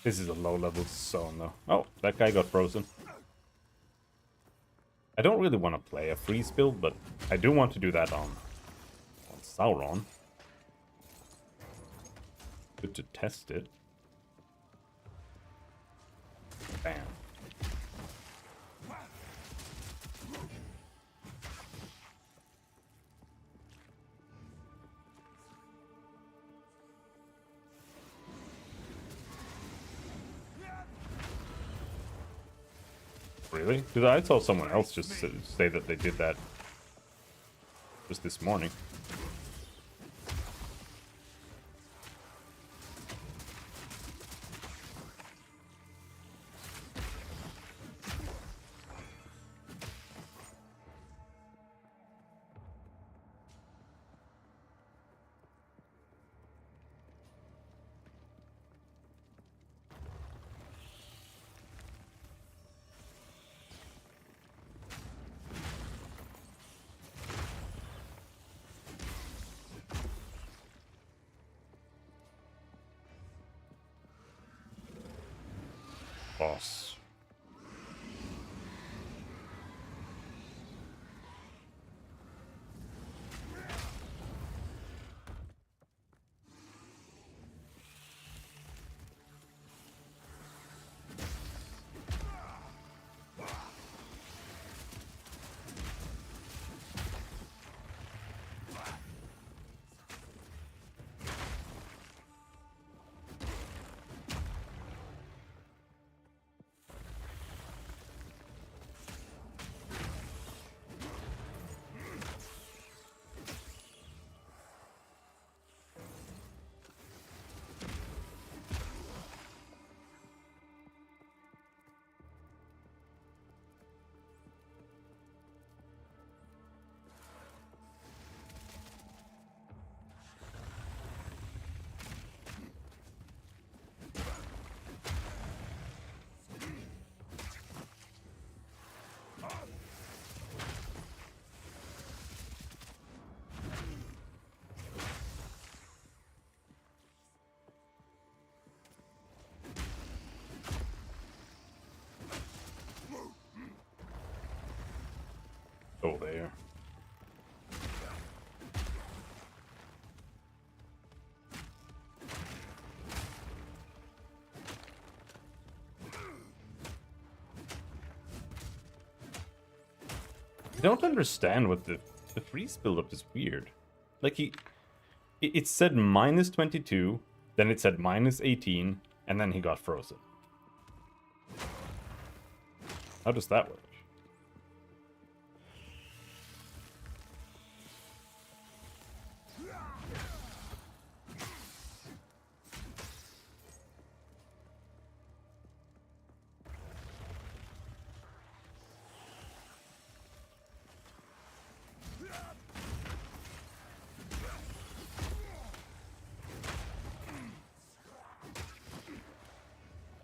This is a low-level zone, though. Oh, that guy got frozen. I don't really want to play a freeze build, but I do want to do that on Sauron. Good to test it. Bam. Really? Because I saw someone else just say that they did that just this morning. Boss. go there. I don't understand what the freeze buildup is weird. Like it said minus 22, then it said minus 18, and then he got frozen. How does that work?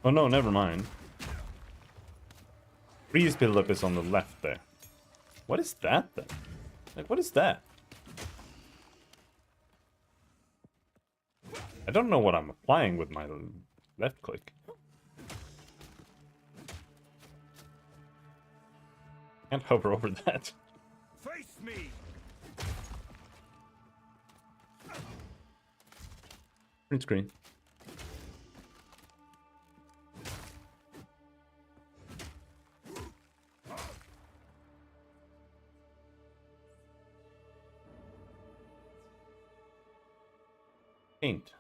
Oh no, never mind. Freeze buildup is on the left there. What is that then? Like, what is that? I don't know what I'm applying with my left click. Can't hover over that. Face me! Print screen. Paint.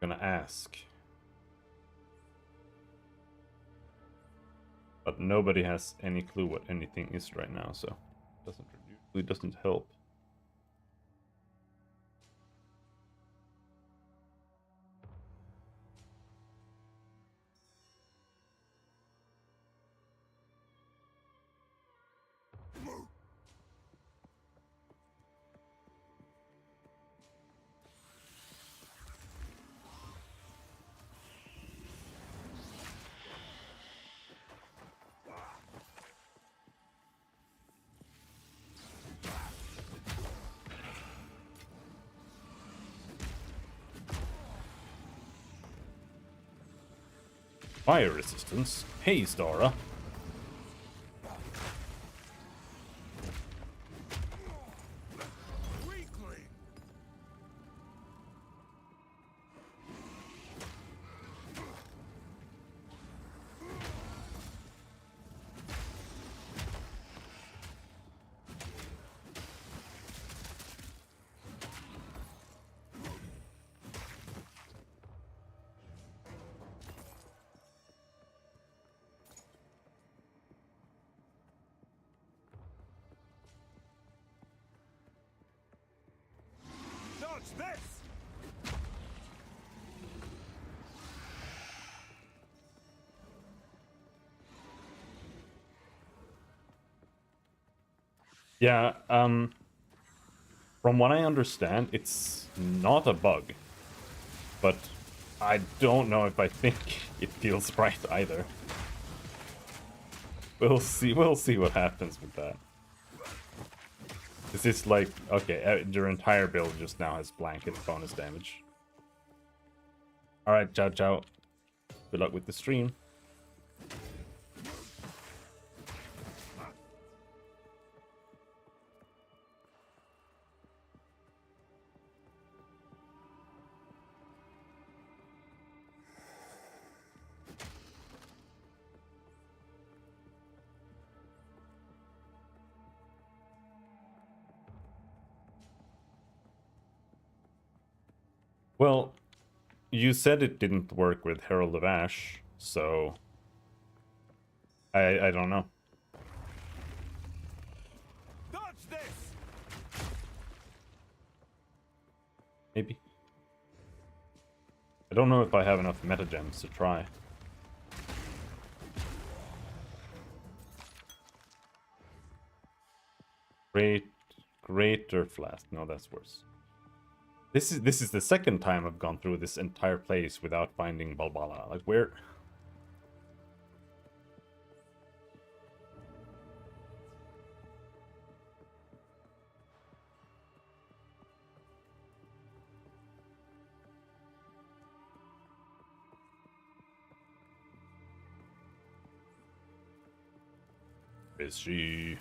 Gonna ask. But nobody has any clue what anything is right now, so it doesn't help. Fire resistance? Hey, Stara. Weakling! Dodge this! Yeah, from what I understand, it's not a bug. But I don't know if I think it feels right either. We'll see what happens with that. This is like, okay, your entire build just now has blanket bonus damage. Alright, ciao ciao. Good luck with the stream. Well, you said it didn't work with Herald of Ash, so I don't know. Dodge this! Maybe. I don't know if I have enough metagems to try. Greater Flask. No, that's worse. This is the second time I've gone through this entire place without finding Balbala. Like, where? Is she?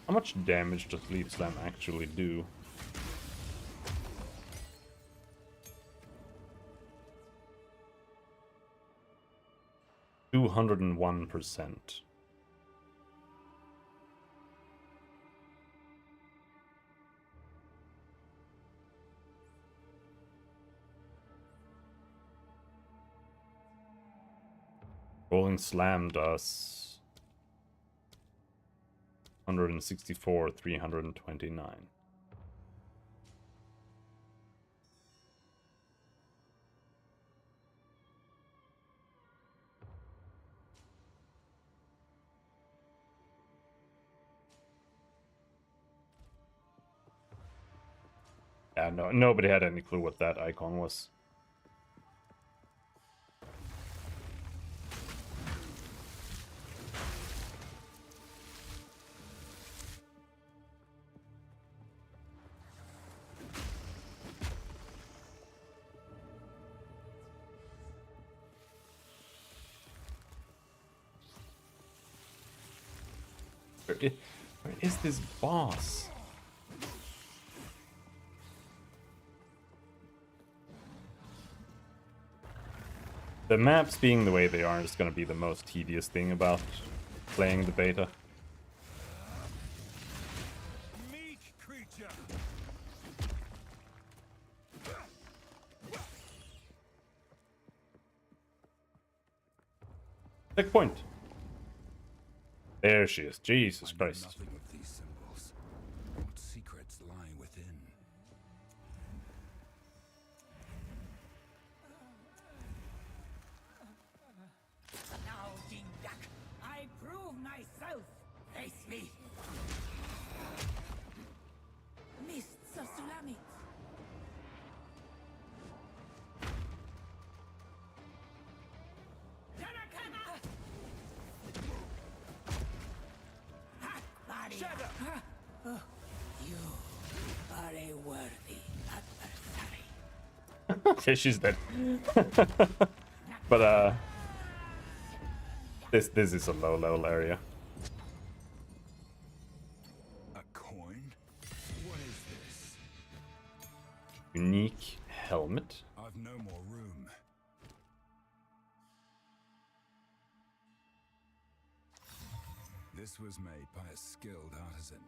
How much damage does Leaf Slam actually do? %201%. Rolling Slam does 164, 329. Yeah, no, nobody had any clue what that icon was. Where is this boss? The maps being the way they are is going to be the most tedious thing about playing the beta. Meek creature. Checkpoint. There she is. Jesus I know Christ. nothing of these symbols. What secrets lie within? Now, Dindak, I prove myself. Face me. Mists of Sulamit. Tarakana! Ha! Body. Shadow. Oh, you are a worthy adversary. Okay, she's dead. But this is a low level area. A coin? What is this? Unique helmet. I've no more room. This was made by a skilled artisan.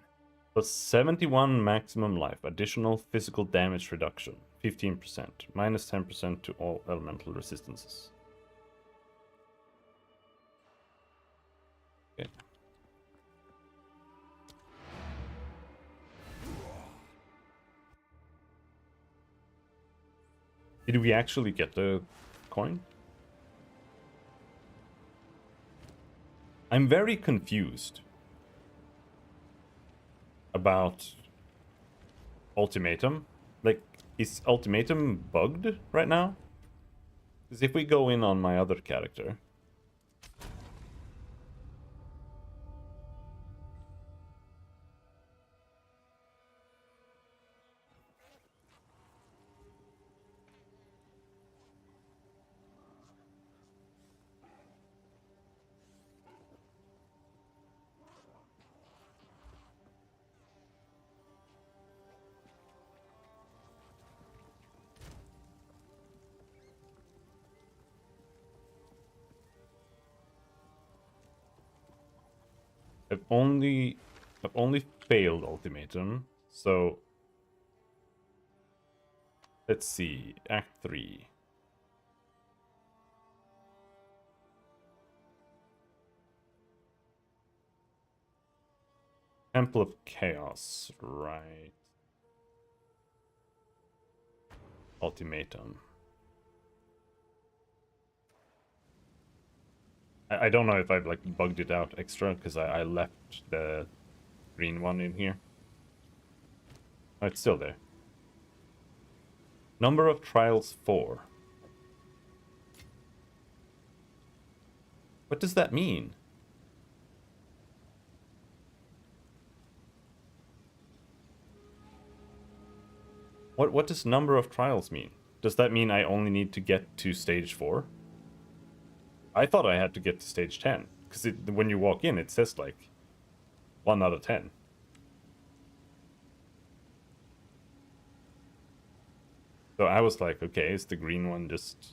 Plus 71 maximum life. Additional physical damage reduction. 15%. Minus 10% to all elemental resistances. Okay. Did we actually get the coin? I'm very confused about Ultimatum. Like, is Ultimatum bugged right now? Because if we go in on my other character... I've only failed Ultimatum, so Let's see. Act 3. Temple of Chaos, right. Ultimatum. I don't know if I've like bugged it out extra because I left the green one in here. Oh, it's still there. Number of trials 4. What does that mean? What does number of trials mean? Does that mean I only need to get to stage 4? I thought I had to get to stage 10. Because when you walk in, it says like 1 out of 10. So I was like, okay, is the green one just...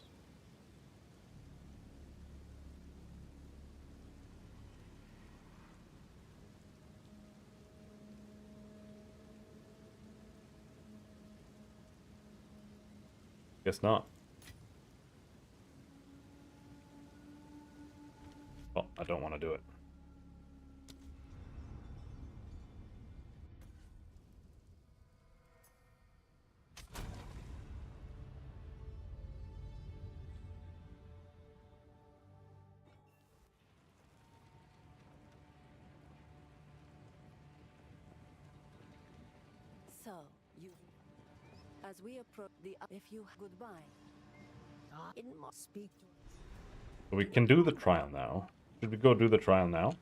Guess not. Well, I don't want to do it. So, you... As we approach the... If you... Goodbye. It must speak to... So we can do the trial now. Should we go do the trial now?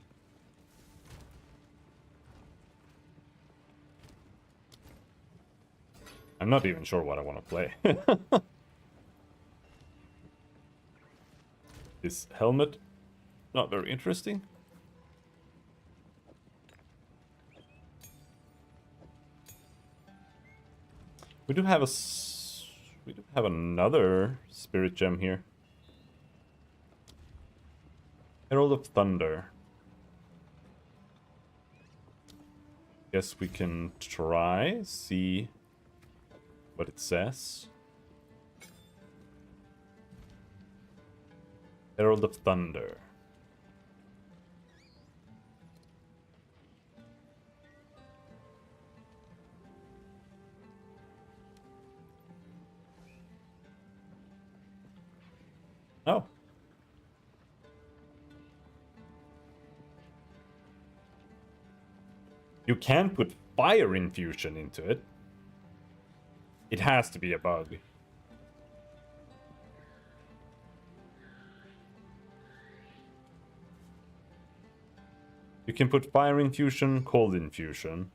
I'm not even sure what I want to play. This helmet, not very interesting. We do have we do have another spirit gem here. Herald of Thunder. Guess we can try, see what it says. Herald of Thunder. Oh. You can put fire infusion into it. It has to be a bug. You can put fire infusion, cold infusion.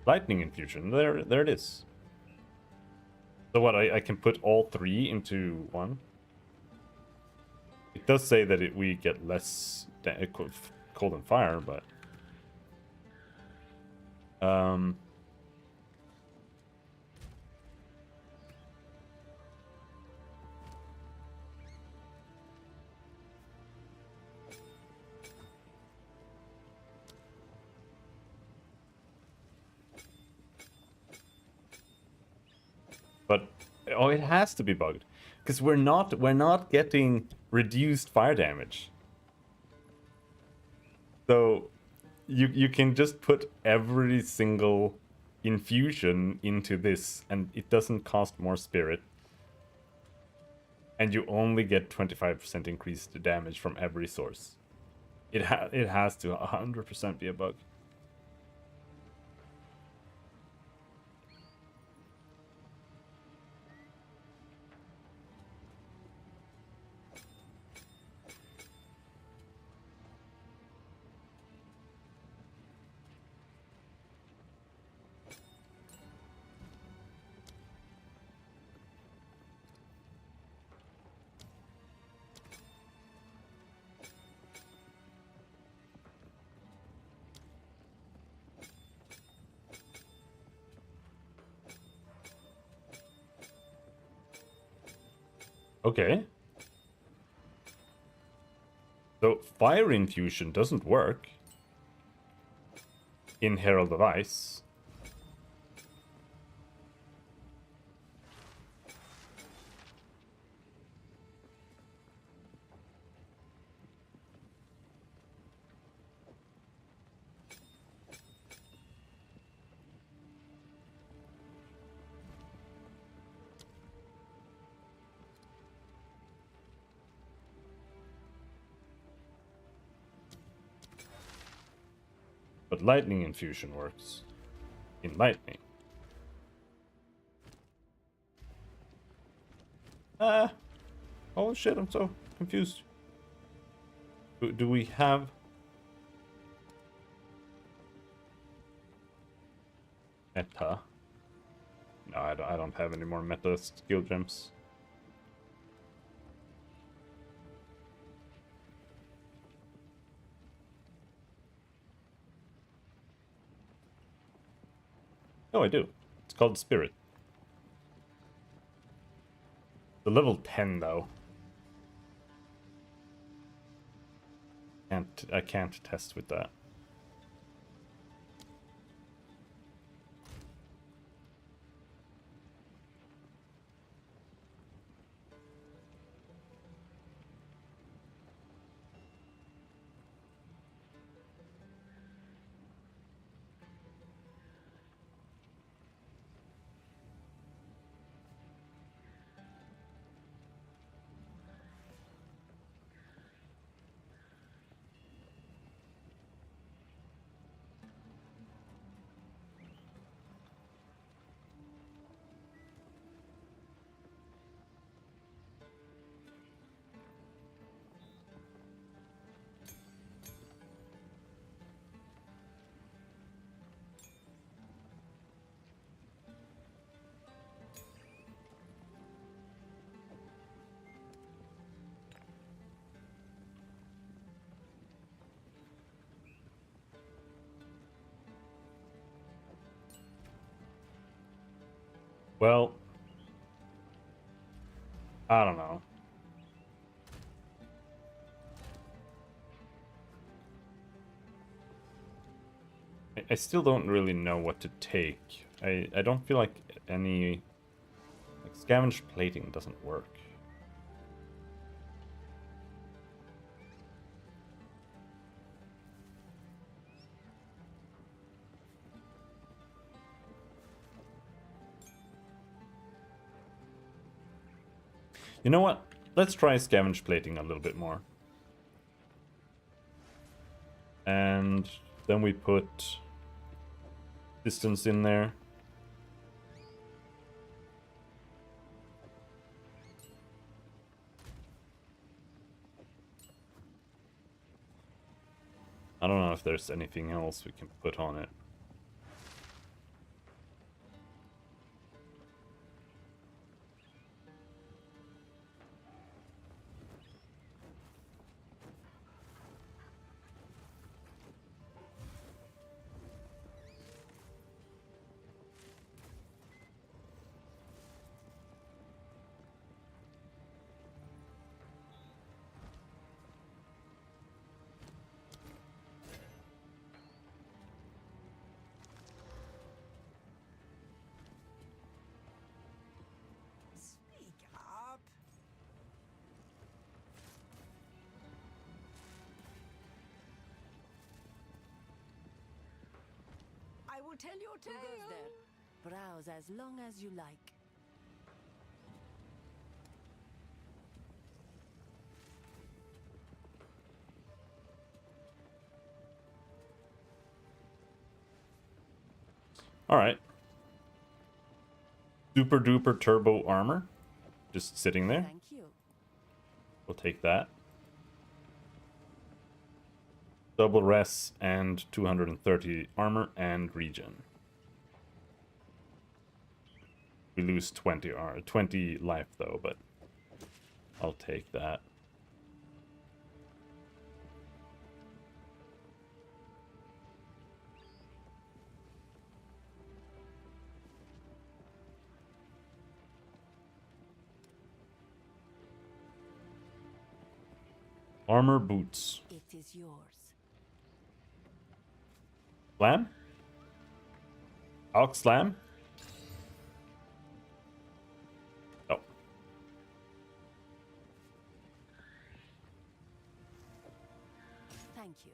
Lightning infusion, there it is. So what, I can put all 3 into one? It does say that we get less cold and fire, but... But oh, it has to be bugged because we're not getting reduced fire damage. So you can just put every single infusion into this, and it doesn't cost more spirit, and you only get 25% increased damage from every source. It has to 100% be a bug. Okay. So fire infusion doesn't work in Herald of Ice. But lightning infusion works in lightning. Ah! Oh shit, I'm so confused. Do we have... Meta? No, I don't have any more meta skill gems. Oh, I do. It's called Spirit. The level 10 though. I can't test with that. Well, I don't know. I still don't really know what to take. I don't feel like any... Like, scavenge plating doesn't work. You know what? Let's try scavenge plating a little bit more. And then we put distance in there. I don't know if there's anything else we can put on it. Speak up. I will tell your tale. Who goes there? Browse as long as you like. Alright. Super duper turbo armor. Just sitting there. Thank you. We'll take that. Double res and 230 armor and regen. We lose 20 life though, but I'll take that. Armor boots. It is yours. Slam? Alk slam? Oh. Thank you.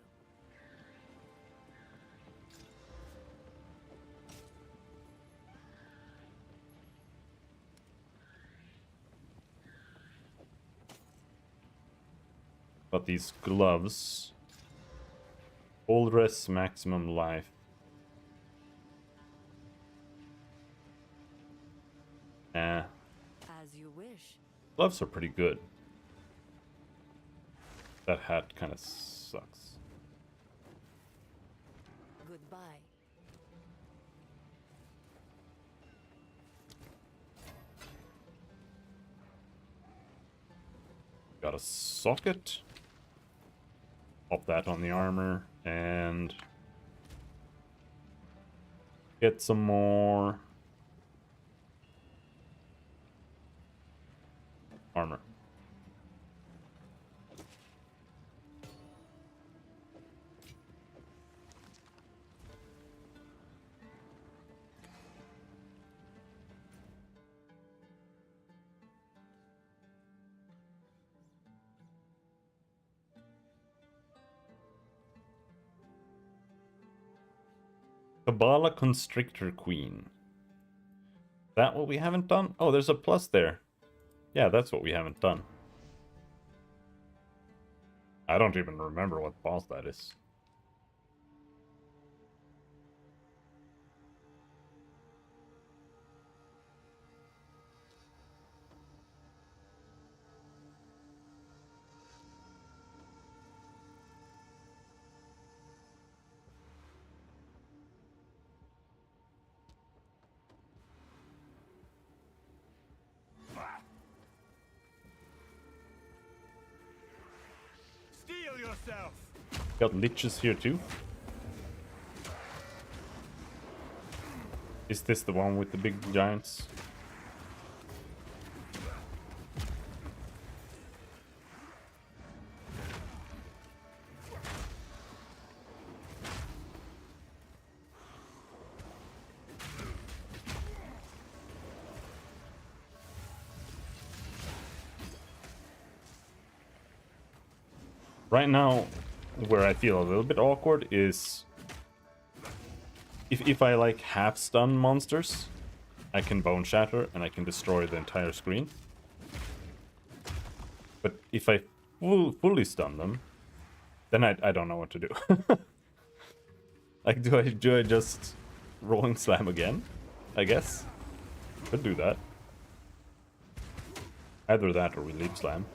But these gloves. Old res, maximum life. Eh, As you wish. gloves are pretty good. That hat kind of sucks. Goodbye. Got a socket. Pop that on the armor and get some more armor. Kabbalah Constrictor Queen. That what we haven't done? Oh, there's a plus there. Yeah, that's what we haven't done. I don't even remember what boss that is. Steel yourself! Got liches here too. Is this the one with the big giants? Right now, where I feel a little bit awkward is if I like half stun monsters, I can bone shatter and I can destroy the entire screen. But if I fully stun them, then I don't know what to do. Like, do I just rolling slam again? I guess could do that. Either that or we leap slam.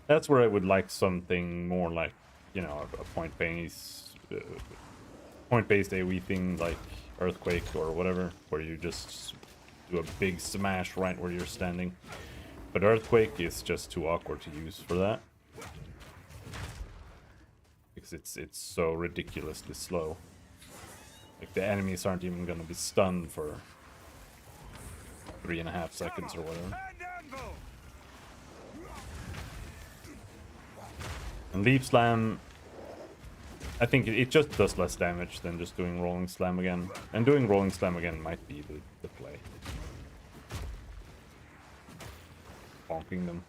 That's where I would like something more like, you know, a point-based AoE thing like Earthquake or whatever, where you just do a big smash right where you're standing. But Earthquake is just too awkward to use for that. Because it's so ridiculously slow. Like, the enemies aren't even gonna be stunned for 3.5 seconds or whatever. And Leap Slam, I think it just does less damage than just doing Rolling Slam again. And doing Rolling Slam again might be the play. Bonking them.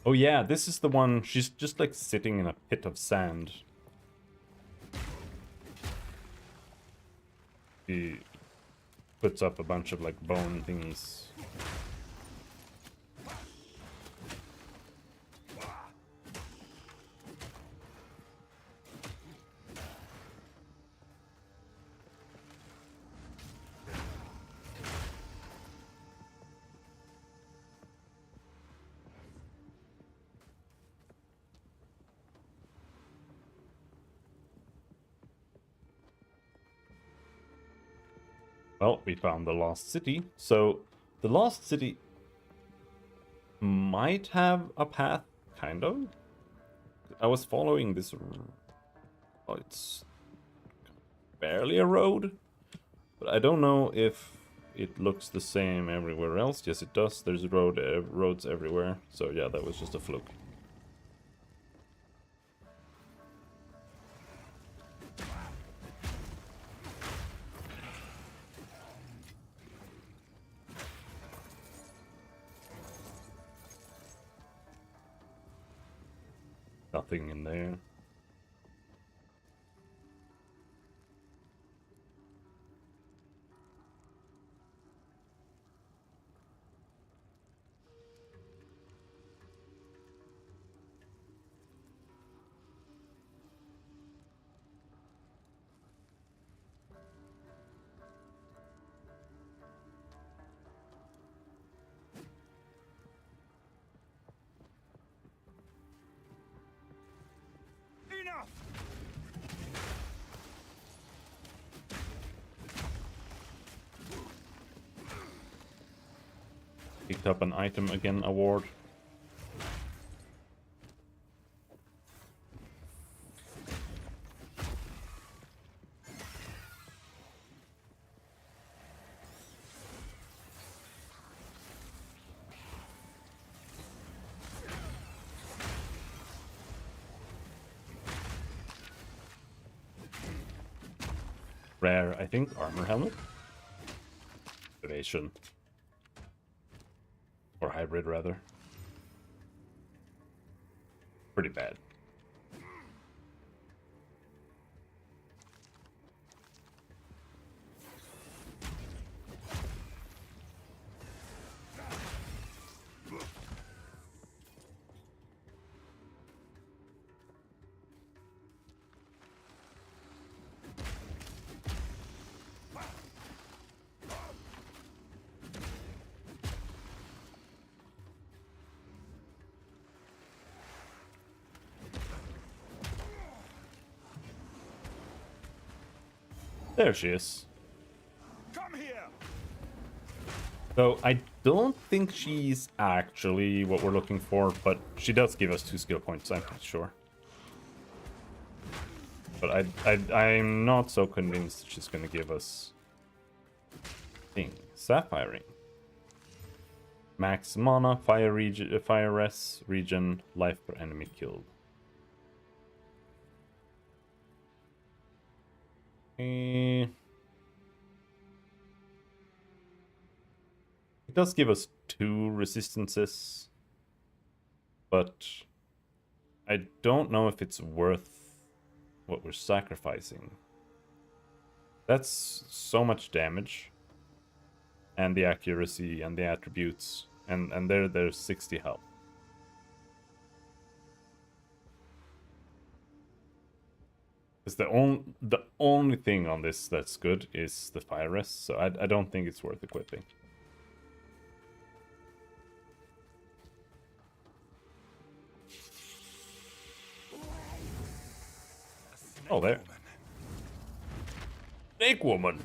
Oh yeah, this is the one, she's just like sitting in a pit of sand. She puts up a bunch of like bone thingies. Well, we found the lost city. So the lost city might have a path, kind of. I was following this. Oh, it's barely a road, but I don't know if it looks the same everywhere else. Yes, it does. There's roads everywhere. So yeah, that was just a fluke. Nothing in there. Enough! Picked up an item again award. Rare, I think, armor helmet. Evasion. Or hybrid, rather. Pretty bad. There she is. Come here! So I don't think she's actually what we're looking for, but she does give us 2 skill points, I'm pretty sure. But I'm not so convinced she's gonna give us thing. Sapphire ring. Max mana, fire res, regen, life per enemy killed. It does give us 2 resistances, but I don't know if it's worth what we're sacrificing. That's so much damage, and the accuracy and the attributes, and there's 60 health. Because the only thing on this that's good is the fire rest, so I don't think it's worth equipping. Oh, there. Snake woman.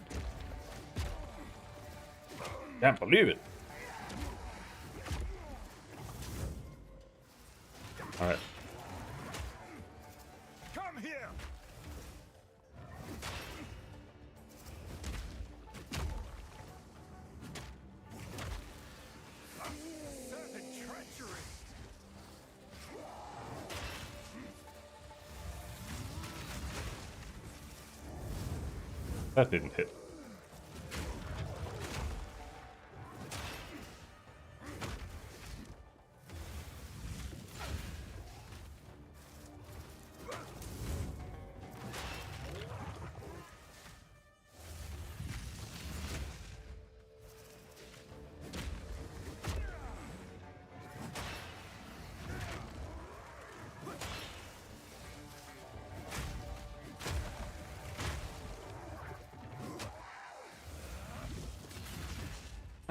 Can't believe it. All right. Come here! Serpent treachery! That didn't hit.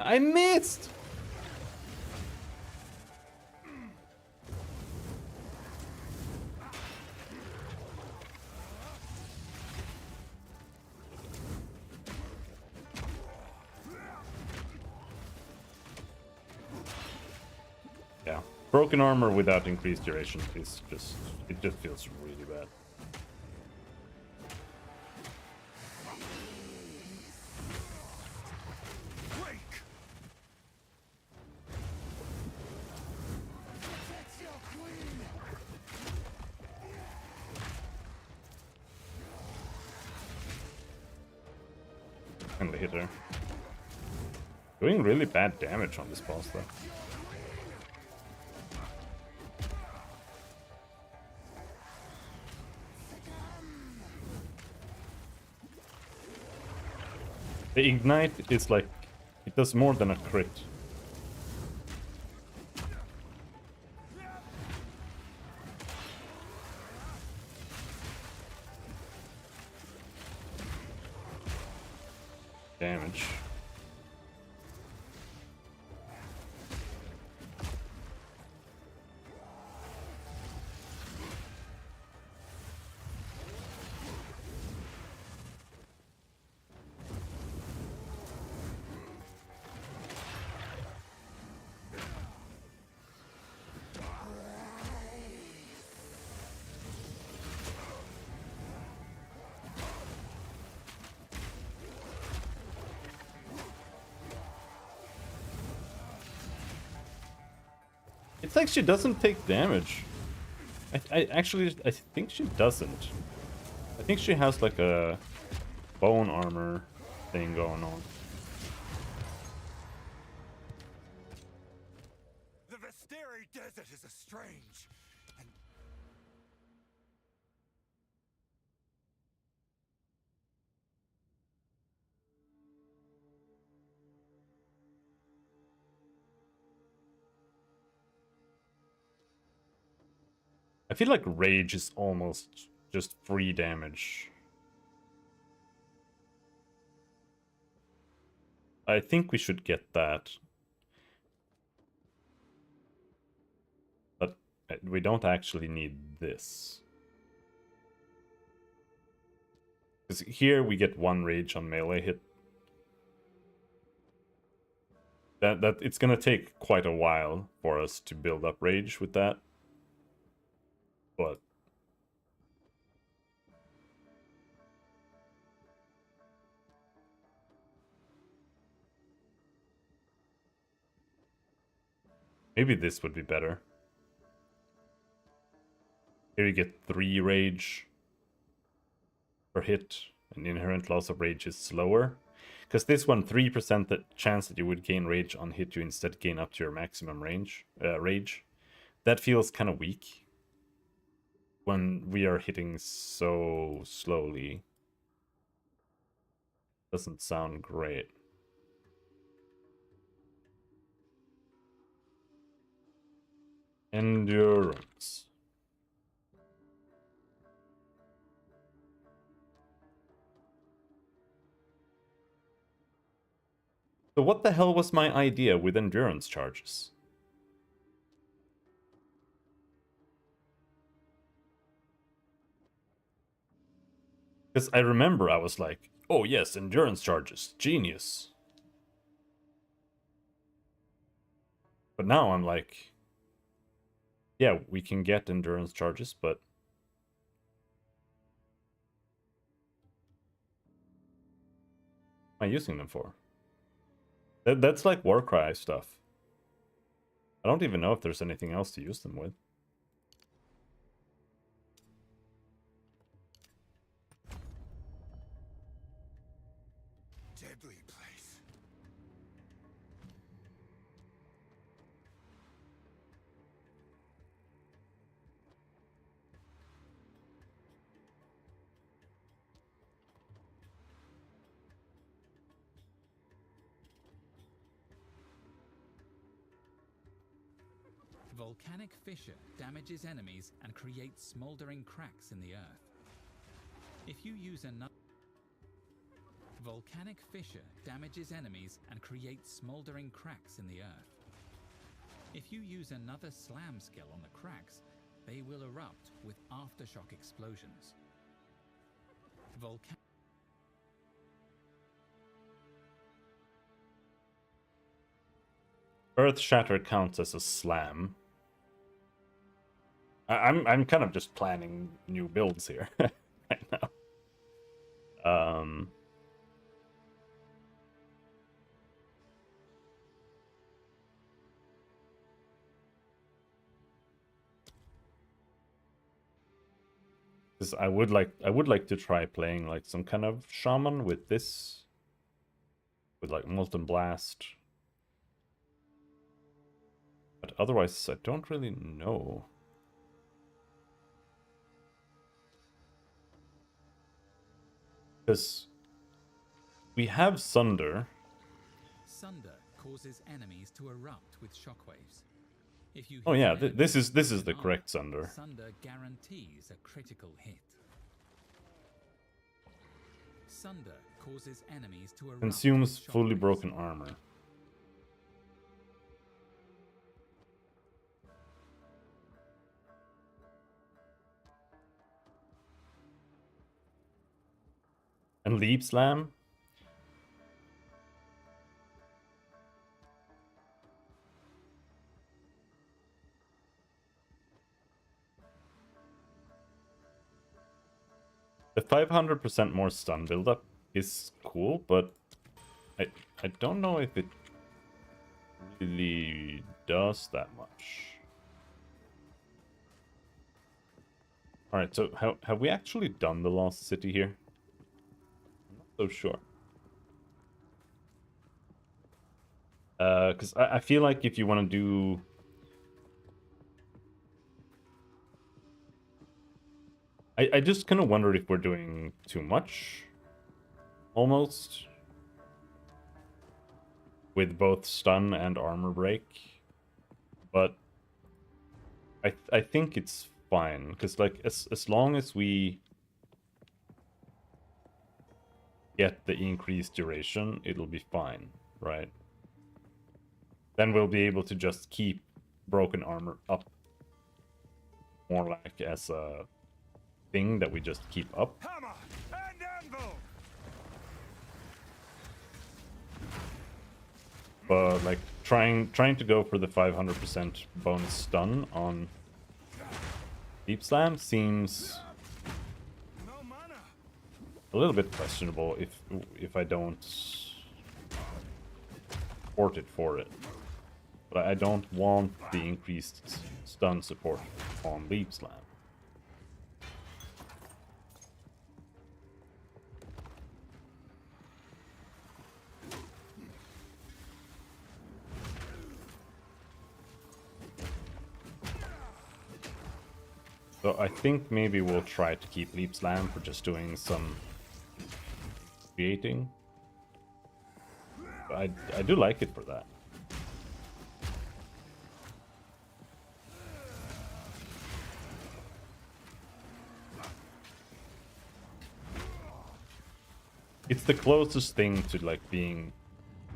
I missed! Broken armor without increased duration is just... It just feels really bad. Wake! And the hitter. Doing really bad damage on this boss though. The ignite is like, it does more than a crit. Damage. It's like she doesn't take damage. I think she doesn't. I think she has like a bone armor thing going on. The Vesteri Desert is a strange and I feel like rage is almost just free damage. I think we should get that. But we don't actually need this. Because here we get one rage on melee hit. That it's gonna take quite a while for us to build up rage with that. But maybe this would be better. Here you get 3 rage per hit, and inherent loss of rage is slower. Because this one, 3% the chance that you would gain rage on hit, you instead gain up to your maximum rage. That feels kind of weak when we are hitting so slowly. Doesn't sound great. Endurance. So what the hell was my idea with endurance charges? Because I remember I was like, oh yes, endurance charges, genius. But now I'm like, yeah, we can get endurance charges, but what am I using them for? That's like Warcry stuff. I don't even know if there's anything else to use them with. deadly place. Volcanic fissure damages enemies and creates smoldering cracks in the earth. If you use another volcanic fissure damages enemies and creates smoldering cracks in the earth. If you use another slam skill on the cracks, they will erupt with aftershock explosions. Earth Shatter counts as a slam. I'm kind of just planning new builds here right now. 'Cause I would like to try playing like some kind of shaman with this, with like Molten Blast. But otherwise, I don't really know. Because we have Sunder. Sunder causes enemies to erupt with shockwaves. If you Oh hit yeah, an enemy this is with the an correct arc, Sunder. Sunder guarantees a critical hit. Sunder causes enemies to erupt Consumes with fully shockwaves. broken armor. And Leap Slam. The 500% more stun buildup is cool, but I don't know if it really does that much. Alright, so have we actually done the Lost City here? I'm not so sure. Because I feel like if you want to do... I just kind of wonder if we're doing too much, almost, with both stun and armor break. But I think it's fine, because like as long as we get the increased duration, it'll be fine, right? Then we'll be able to just keep broken armor up, more like as a thing that we just keep up. Hammer and anvil. But like trying to go for the 500% bonus stun on Deep Slam seems No mana. a little bit questionable if I don't support it for it. But I don't want the increased stun support on Leap Slam. So I think maybe we'll try to keep Leap Slam for just doing some creating. But I do like it for that. It's the closest thing to like being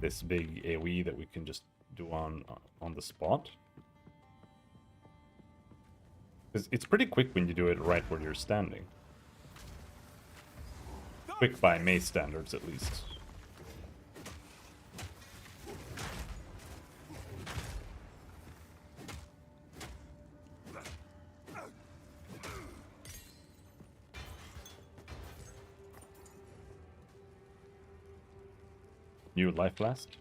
this big AoE that we can just do on the spot. Because it's pretty quick when you do it right where you're standing. Quick by maze standards, at least. New life blast.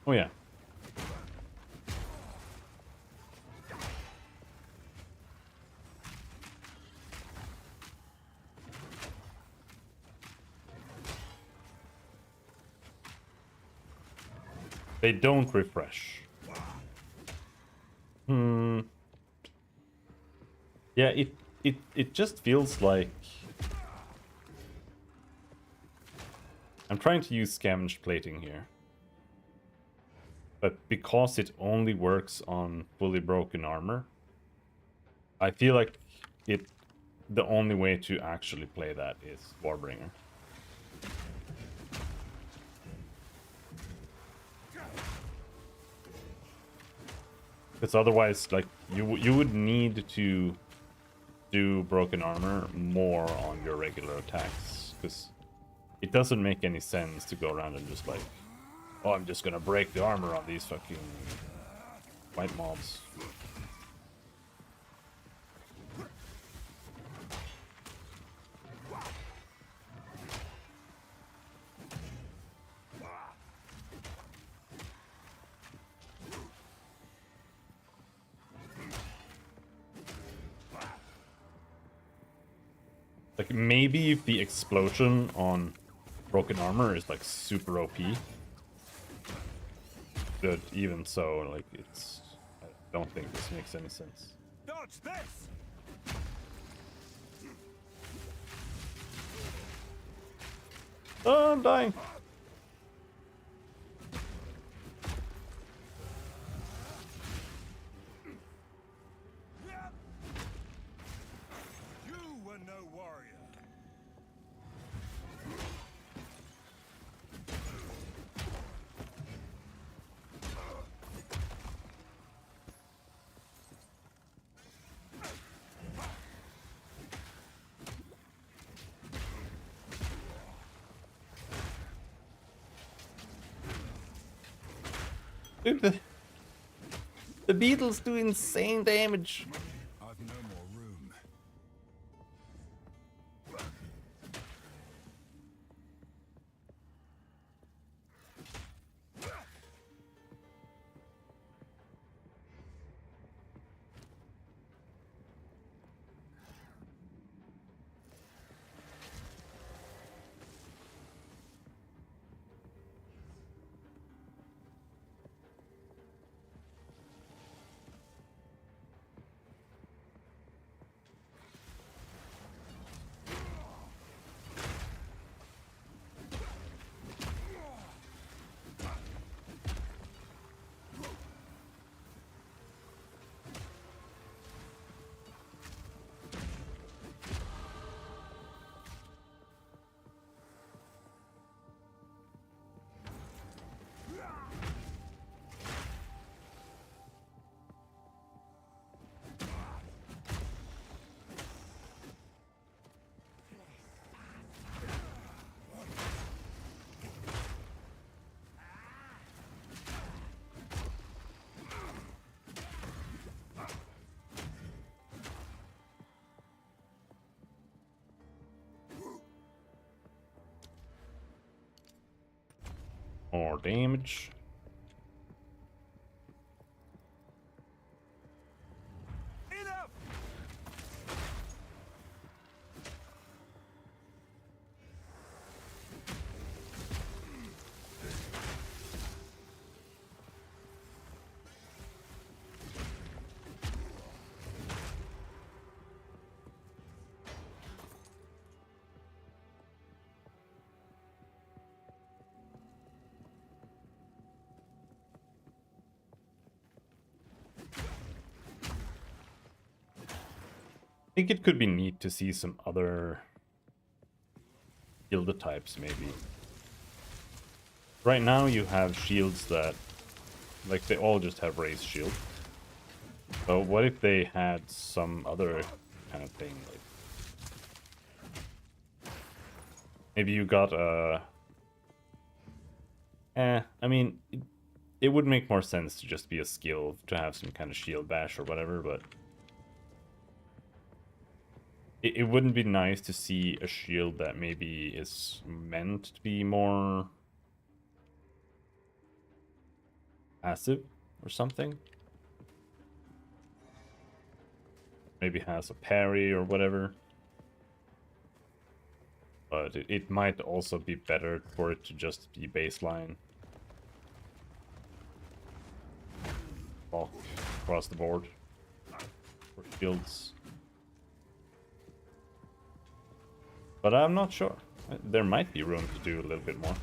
Oh yeah. They don't refresh. Yeah, it just feels like I'm trying to use scavenged plating here. But because it only works on fully broken armor, I feel like the only way to actually play that is Warbringer. Because otherwise, like, you would need to do broken armor more on your regular attacks, because it doesn't make any sense to go around and just like, oh, I'm just gonna break the armor on these fucking white mobs. Like, maybe if the explosion on broken armor is like super OP, but even so, like, I don't think this makes any sense. Dodge this! Oh, I'm dying. You were no warrior. Dude, the beetles do insane damage. I've no more room. More damage. Enough! I think it could be neat to see some other shield types, maybe. Right now you have shields that, like, they all just have raised shield. But what if they had some other kind of thing? Like, maybe you got a... I mean, it would make more sense to just be a skill, to have some kind of shield bash or whatever, but... It wouldn't be nice to see a shield that maybe is meant to be more passive or something. Maybe has a parry or whatever. But it might also be better for it to just be baseline. Block across the board for shields. But I'm not sure. There might be room to do a little bit more.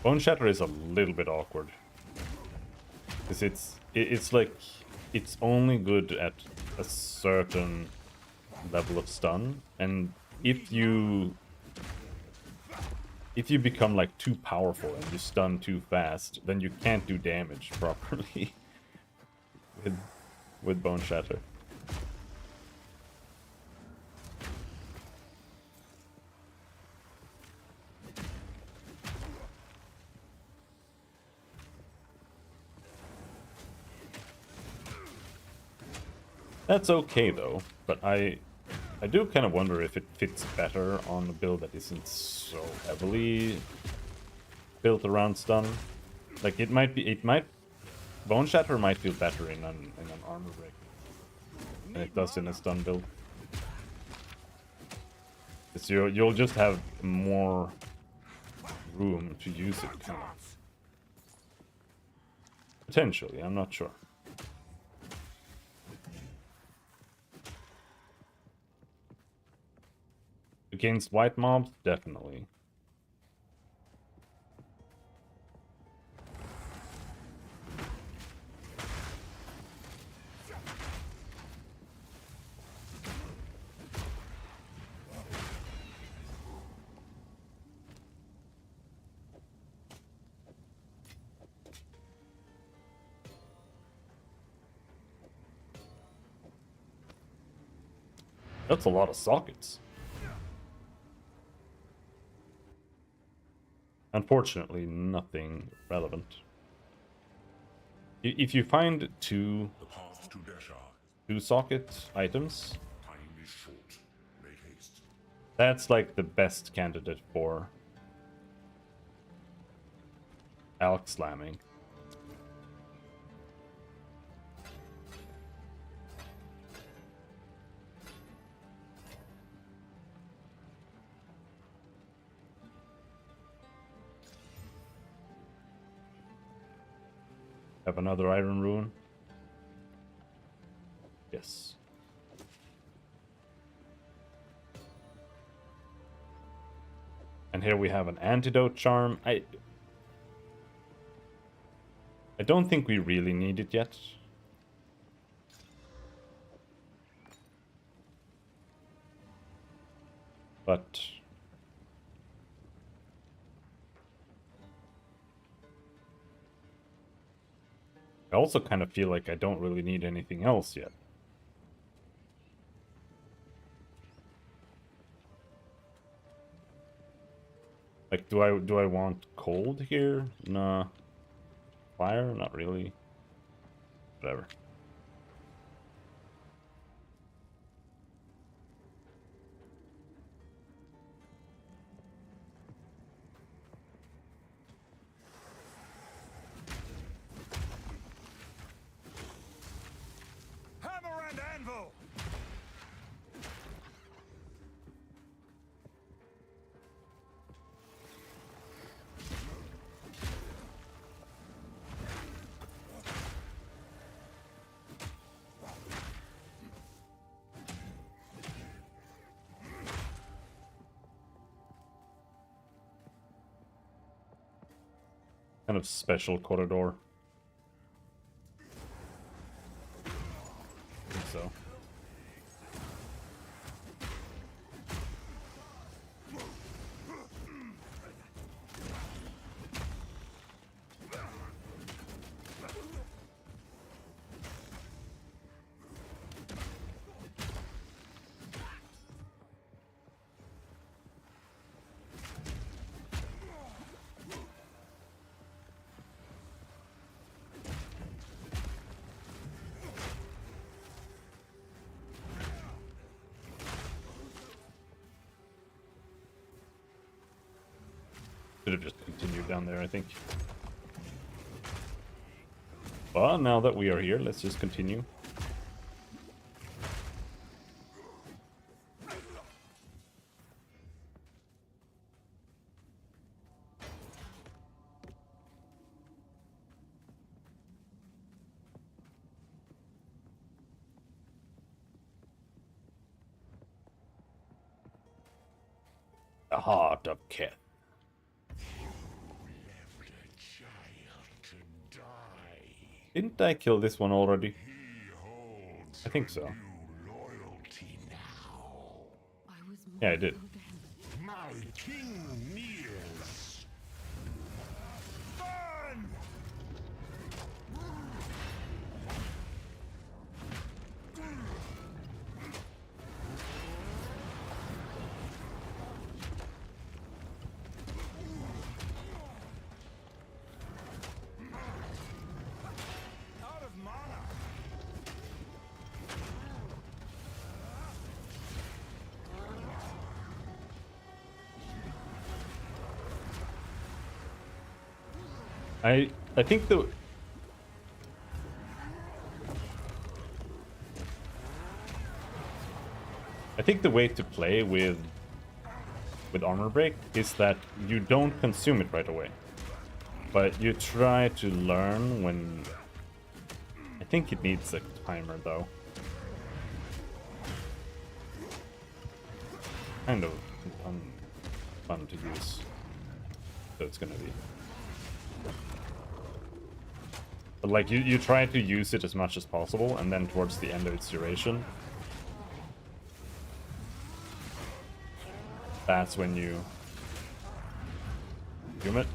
Bone Shatter is a little bit awkward. Because it's like it's only good at a certain level of stun, and if you become like too powerful and you stun too fast, then you can't do damage properly with Bone Shatter. That's okay though, but I do kind of wonder if it fits better on a build that isn't so heavily built around stun. Like it might Bone Shatter might feel better in an armor break than it does in a stun build. Because you'll just have more room to use it, kind of. Potentially, I'm not sure. Against white mobs, definitely. That's a lot of sockets. Unfortunately, nothing relevant. If you find two The path to Desha. socket items, Time is short. Make haste. that's like the best candidate for Alk slamming. Have another iron rune. Yes. And here we have an antidote charm. I don't think we really need it yet. But I also kind of feel like I don't really need anything else yet. Like, do I want cold here? Nah. Fire? Not really. Whatever. Hammer and anvil! Kind of special corridor. I think so. Should have just continued down there, I think. Well, now that we are here, let's just continue. The Heart of Keth. Didn't I kill this one already? I think so. Loyalty now. Yeah, I did. My king nears. Burn! Out of mana. I think the way to play with armor break is that you don't consume it right away, but you try to learn when. I think it needs a timer though. Kind of fun to use, so it's gonna be. But like you try to use it as much as possible, and then towards the end of its duration, that's when you consume it.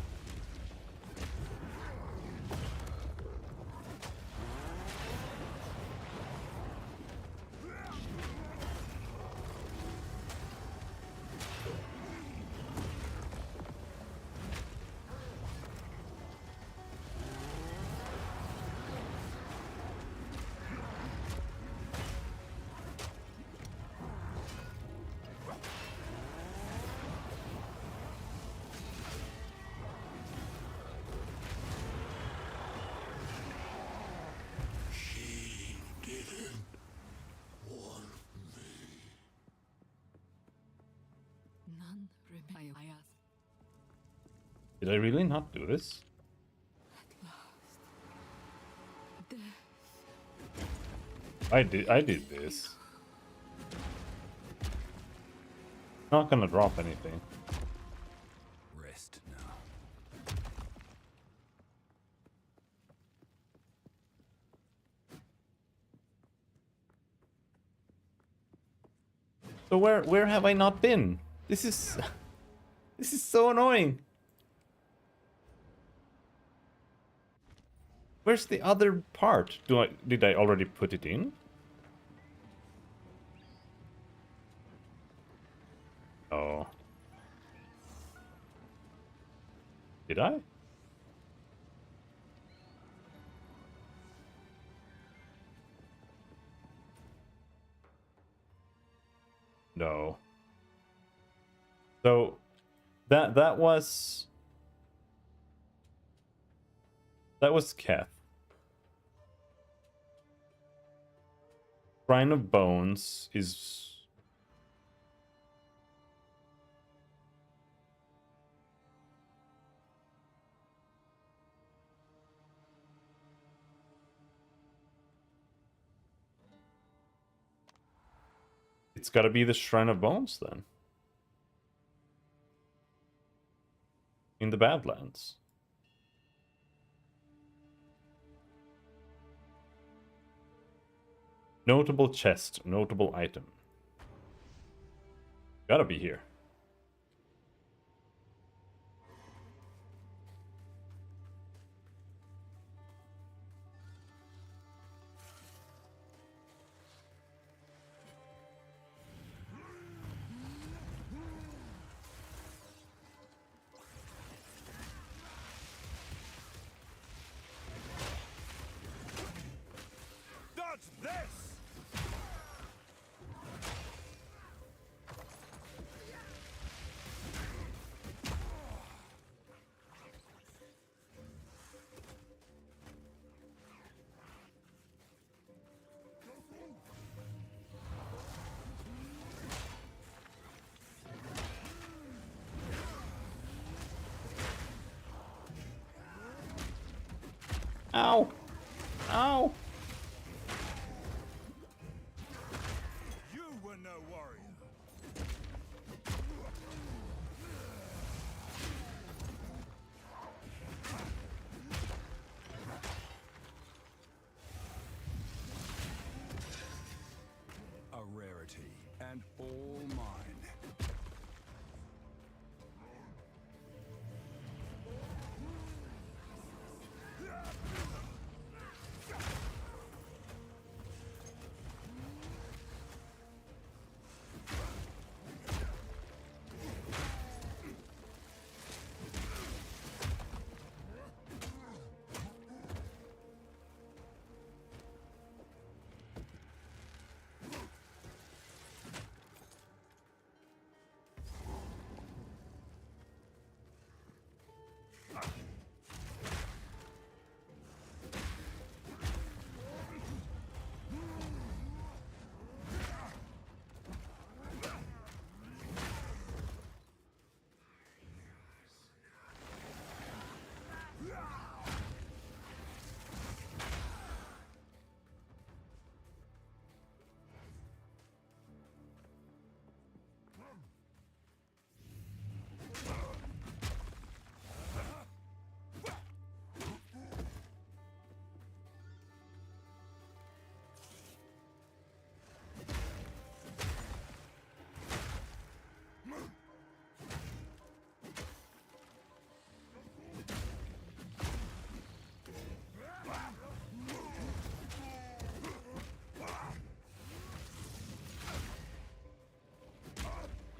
She didn't want me. None remain. I ask. Did I really not do this? I did this. Not gonna drop anything. Rest now. So where have I not been? This is this is so annoying. Where's the other part? Did I already put it in? Oh. Did I? No. So that was Keth. Shrine of Bones is it's got to be the Shrine of Bones then. In the Badlands. Notable chest, notable item. Gotta be here. Dodge this! Ow! Ow! You were no warrior.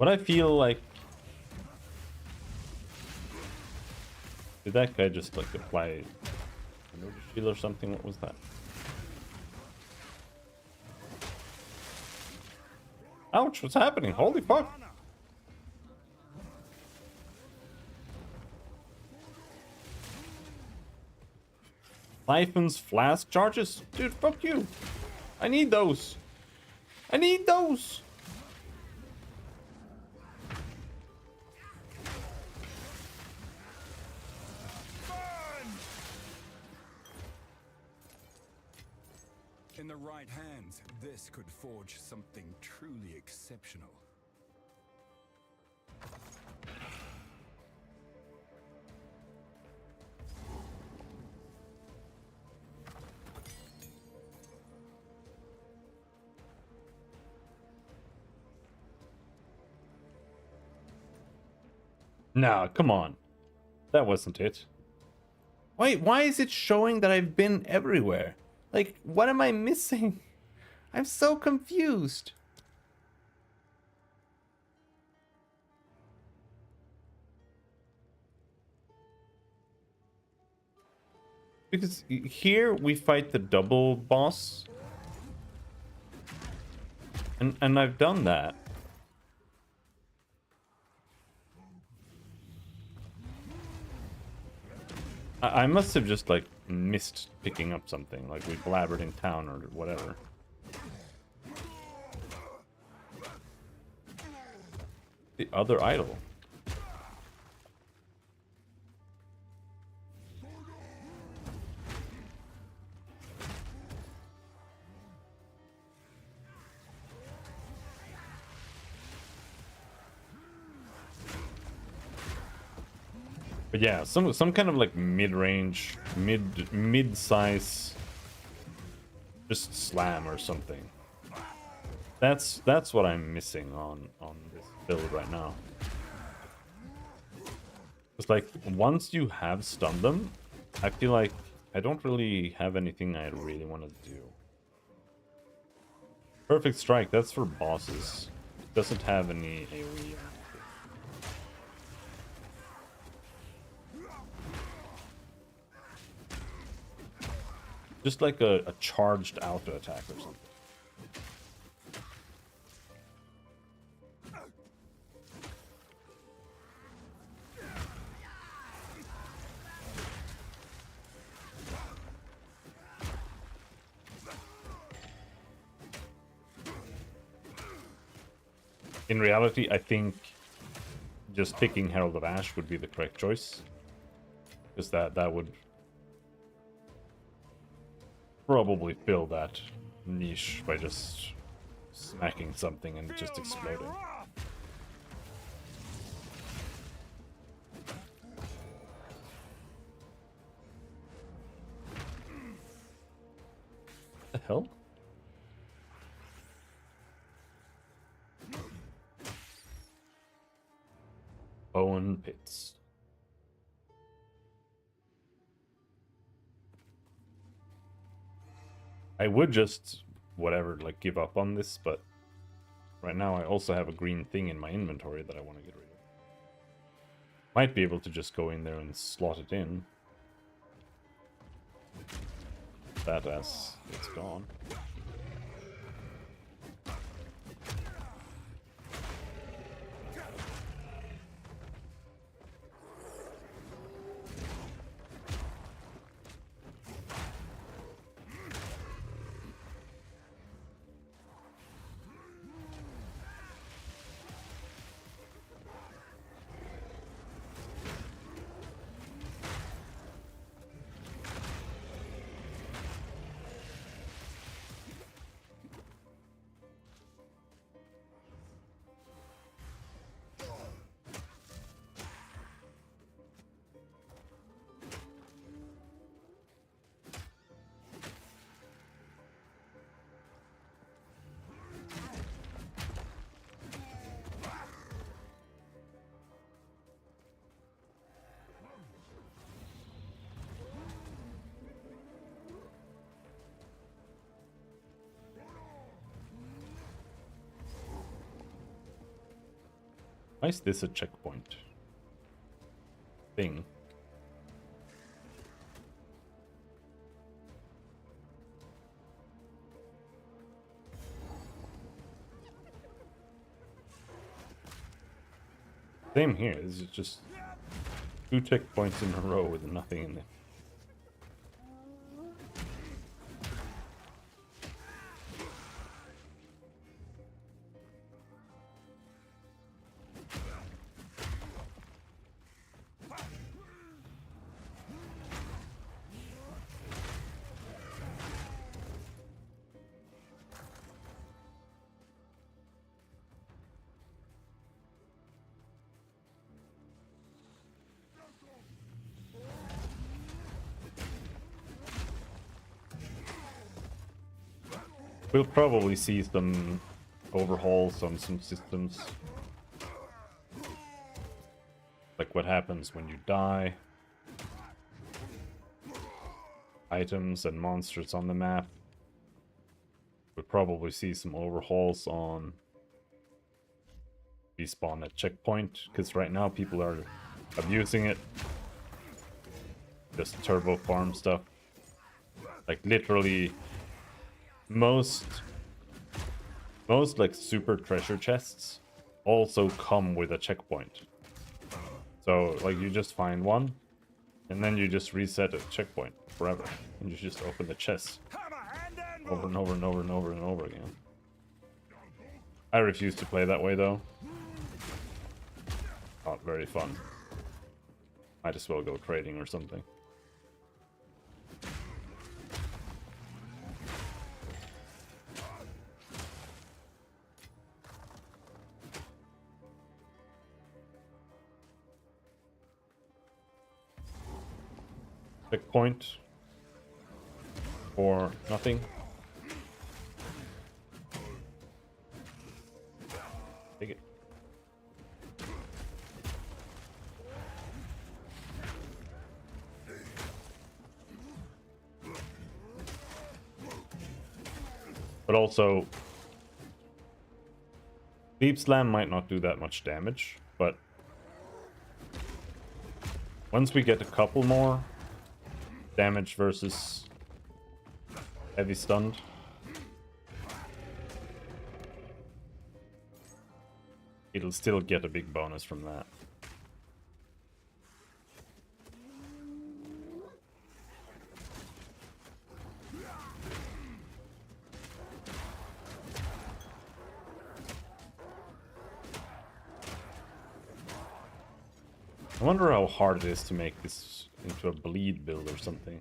But I feel like... Did that guy just like apply a notice shield or something? What was that? Ouch, what's happening? Holy fuck! Siphons, flask charges? Dude, fuck you! I need those! I need those! In the right hands, this could forge something truly exceptional. Nah, come on. That wasn't it. Wait, why is it showing that I've been everywhere? Like, what am I missing? I'm so confused. Because here we fight the double boss. And I've done that. I must have just like missed picking up something, like we blabbered in town or whatever. The other idol. But yeah, some kind of like mid-range, mid-size, just slam or something. That's what I'm missing on this build right now. It's like once you have stunned them, I feel like I don't really have anything I really want to do. Perfect strike, that's for bosses. It doesn't have any AoE. Just like a charged auto attack or something. In reality, I think just picking Herald of Ash would be the correct choice. Because that would probably fill that niche by just smacking something and just exploding. The hell? Owen Pits. I would just, whatever, like give up on this, but right now I also have a green thing in my inventory that I want to get rid of. Might be able to just go in there and slot it in. That as it's gone. Why is this a checkpoint thing? Same here. This is just 2 checkpoints in a row with nothing in it. We'll probably see some overhauls on some systems. Like what happens when you die. Items and monsters on the map. We'll probably see some overhauls on respawn at checkpoint, because right now people are abusing it. Just turbo farm stuff. Like literally most like super treasure chests also come with a checkpoint. So like you just find one and then you just reset a checkpoint forever and you just open the chest over and over and over and over and over again. I refuse to play that way though. Not very fun. Might as well go trading or something. Checkpoint or nothing. Take it. But also, Deep Slam might not do that much damage, but once we get a couple more damage versus heavy stunned, it'll still get a big bonus from that. I wonder how hard it is to make this into a bleed build or something.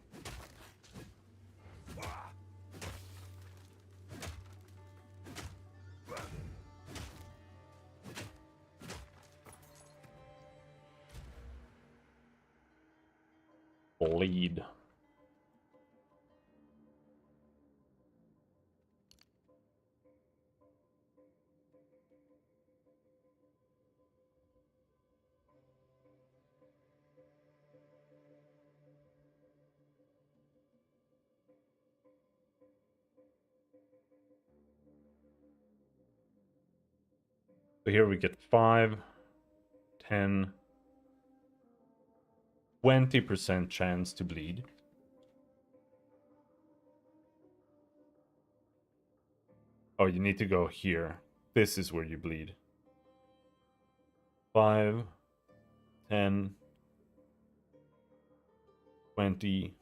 Bleed. So here we get 5, 10, 20% chance to bleed. Oh, you need to go here. This is where you bleed. 5, 10, 20.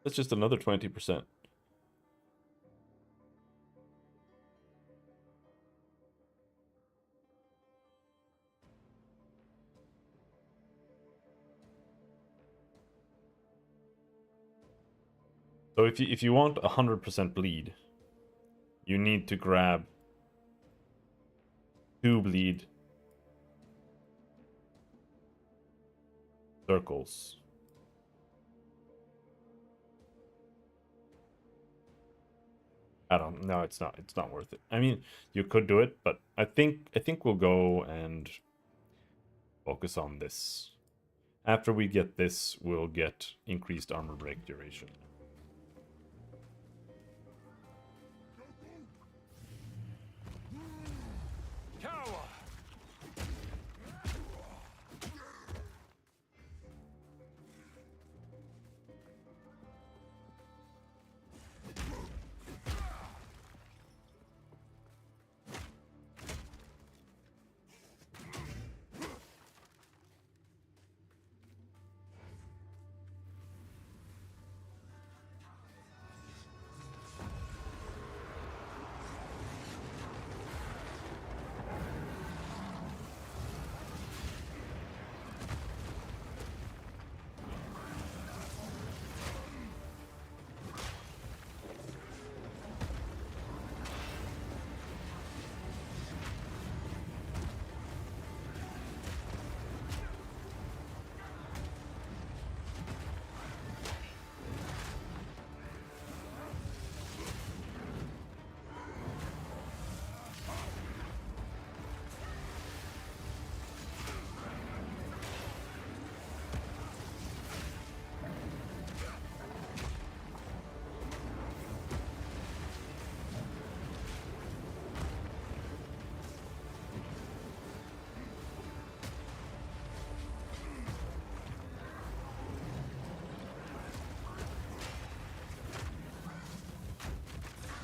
That's just another 20%. So if you want 100% bleed, you need to grab 2 bleed circles. I don't know, it's not worth it. I mean, you could do it, but I think we'll go and focus on this. After we get this, we'll get increased armor break duration.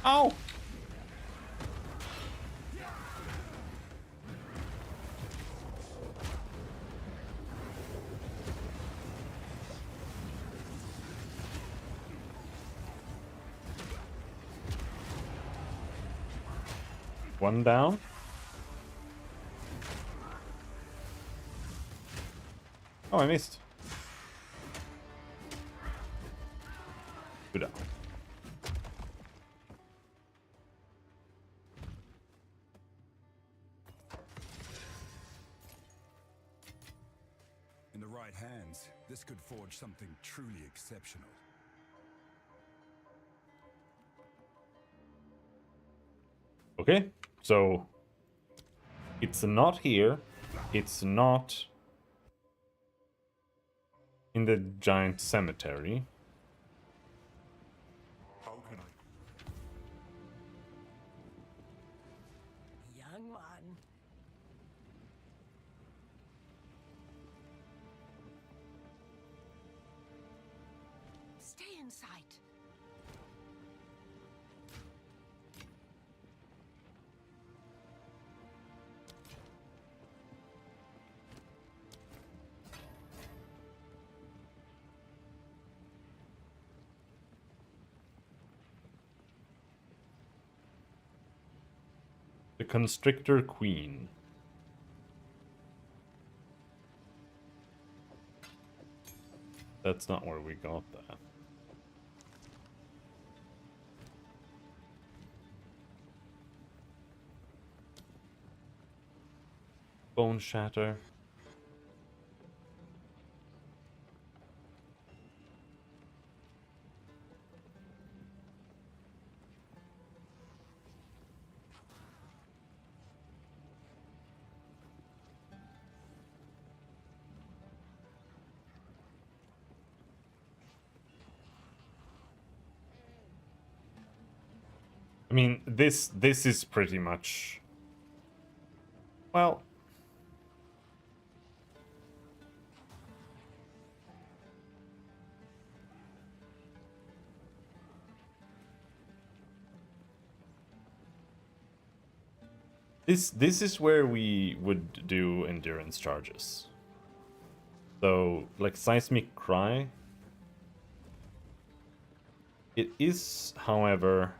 Ow! One down. Oh, I missed. Two down. In the right hands, this could forge something truly exceptional. Okay, so it's not here. It's not in the giant cemetery. How can I? Young one. Stay in sight. The Constrictor Queen. That's not where we got that. Bone Shatter. I mean, this is pretty much, well, this is where we would do endurance charges. So, like Seismic Cry, it is, however,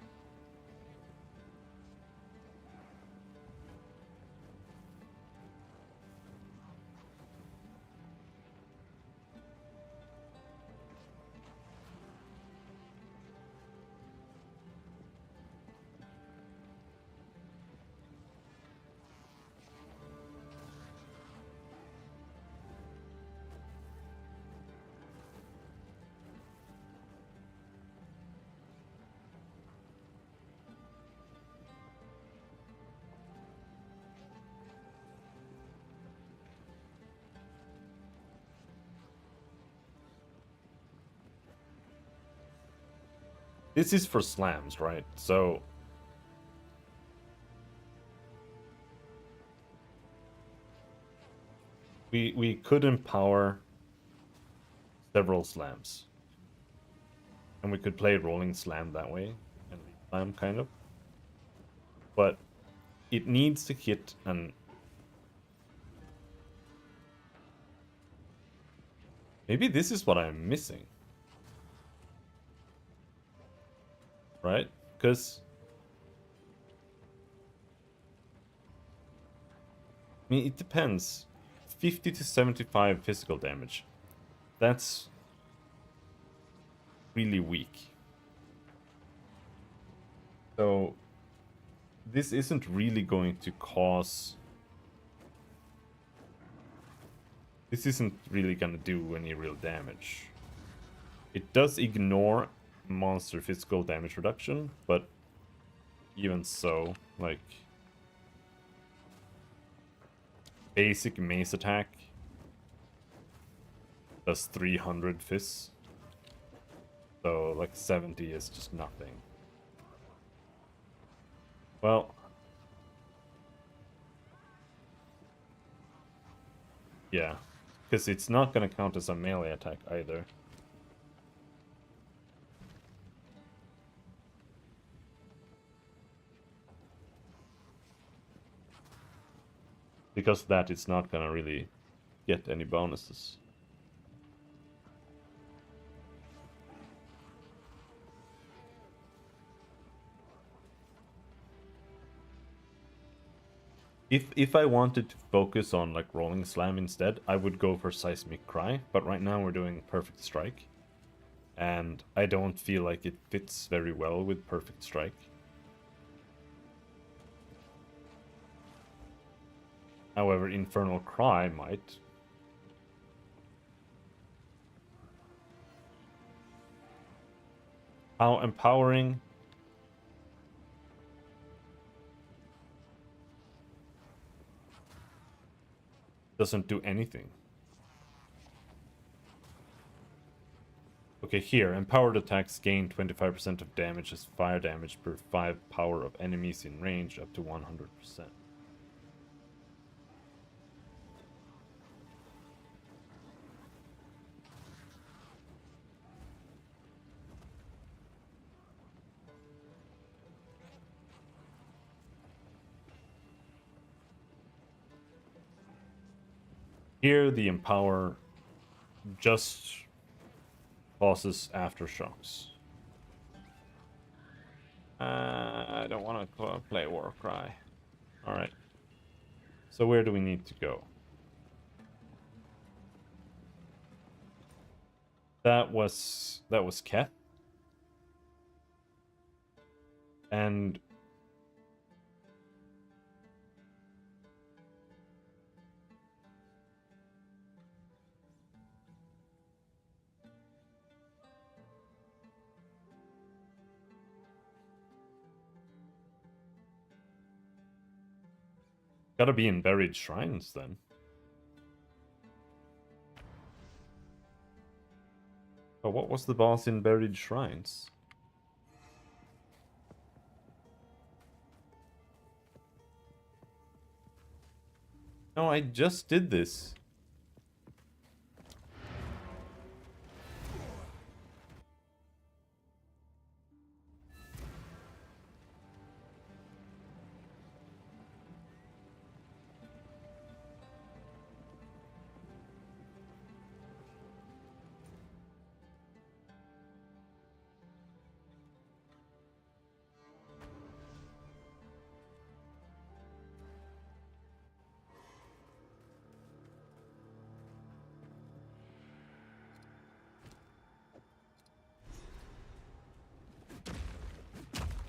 this is for slams, right? So we could empower several slams. And we could play rolling slam that way, and lead slam kind of. But it needs to hit an, maybe this is what I'm missing. Right? Because I mean, it depends. 50 to 75 physical damage. That's really weak. So this isn't really going to cause... This isn't really gonna do any real damage. It does ignore monster physical damage reduction, but even so, like... Basic mace attack does 300 fists. So, like, 70 is just nothing. Well... Yeah, because it's not going to count as a melee attack either. . because of that, it's not gonna really get any bonuses. If I wanted to focus on like Rolling Slam instead, I would go for Seismic Cry, but right now we're doing Perfect Strike. And I don't feel like it fits very well with Perfect Strike. However, Infernal Cry might. How empowering. Doesn't do anything. Okay, here, empowered attacks gain 25% of damage as fire damage per 5 power of enemies in range up to 100%. Here, the Empower just causes aftershocks. I don't want to play Warcry. Alright. So where do we need to go? That was Keth. And gotta be in Buried Shrines then. But what was the boss in Buried Shrines? No, I just did this.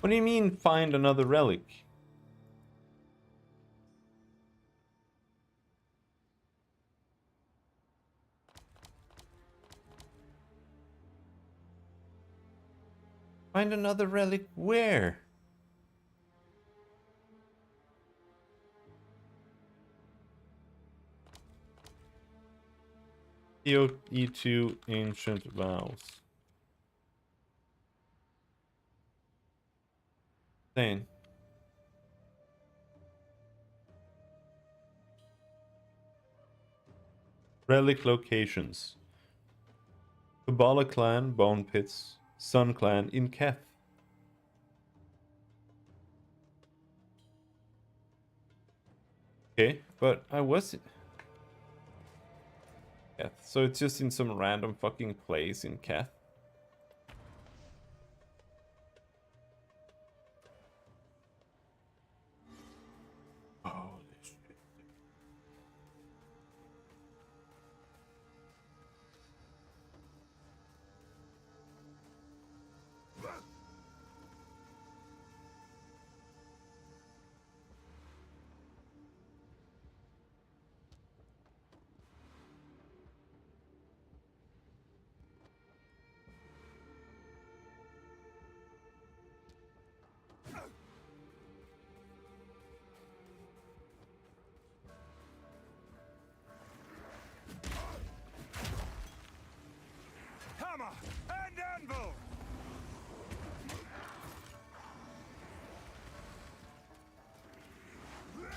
What do you mean, find another relic? Find another relic where? E2 Ancient Vows. Insane. Relic locations. Kabbalah Clan, Bone Pits, Sun Clan in Keth. Okay, but I was... Keth. So it's just in some random fucking place in Keth. Holy shit. Hammer and anvil!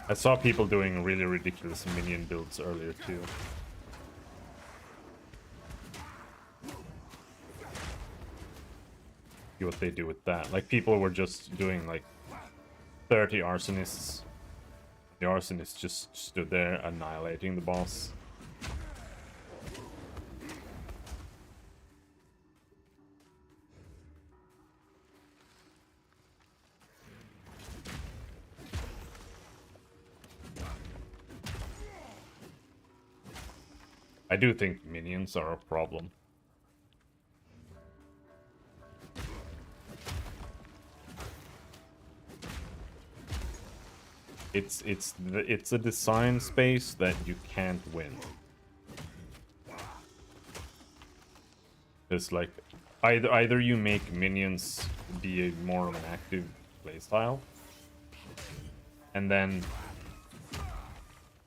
I saw people doing really ridiculous minion builds earlier too. See what they do with that. Like people were just doing like 30 arsonists, The arsonist just stood there annihilating the boss. I do think minions are a problem. It's a design space that you can't win. Because like either you make minions be more of an active playstyle, and then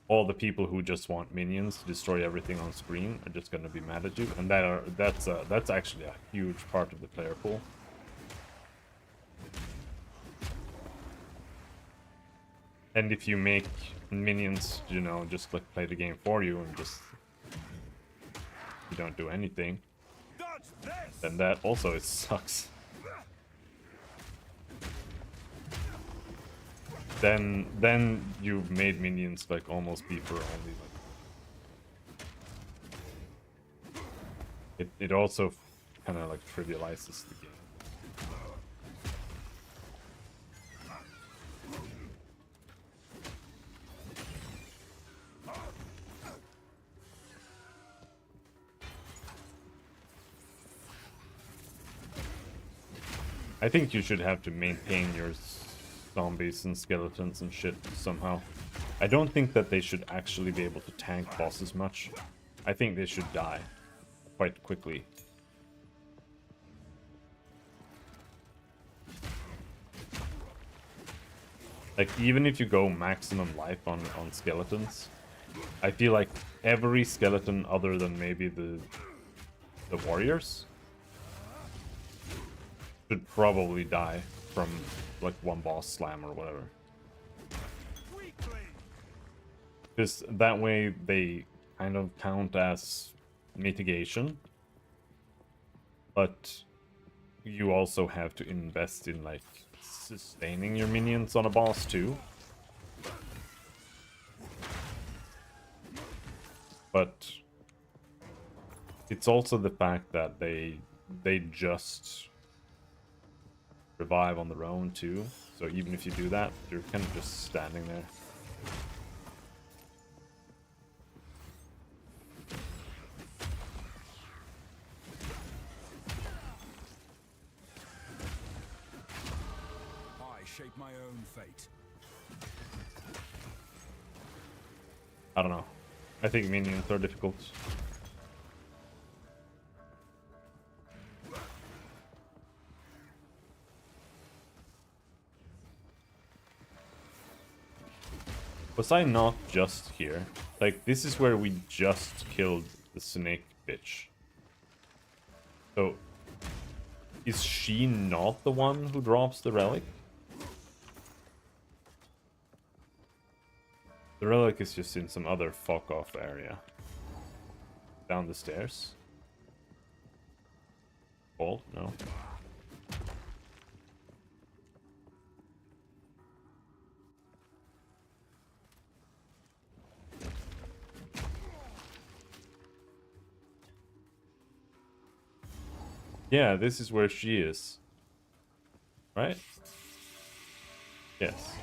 all the people who just want minions to destroy everything on screen are just gonna be mad at you, and that's actually a huge part of the player pool. And if you make minions, you know, just like play the game for you and just you don't do anything, then that also it sucks. Then you've made minions like almost be for only like it also kind of like trivializes the game. I think you should have to maintain your zombies and skeletons and shit somehow. I don't think that they should actually be able to tank bosses much. I think they should die quite quickly. Like, even if you go maximum life on skeletons, I feel like every skeleton other than maybe the warriors should probably die from like one boss slam or whatever. Because that way they kind of count as mitigation, but you also have to invest in like sustaining your minions on a boss too. But it's also the fact that they just revive on their own too. So even if you do that, you're kind of just standing there. I shape my own fate. I don't know. I think minions are difficult. Was I not just here? Like, this is where we just killed the snake bitch. So, is she not the one who drops the relic? The relic is just in some other fuck-off area. Down the stairs. Vault? No. Yeah, this is where she is. Right? Yes.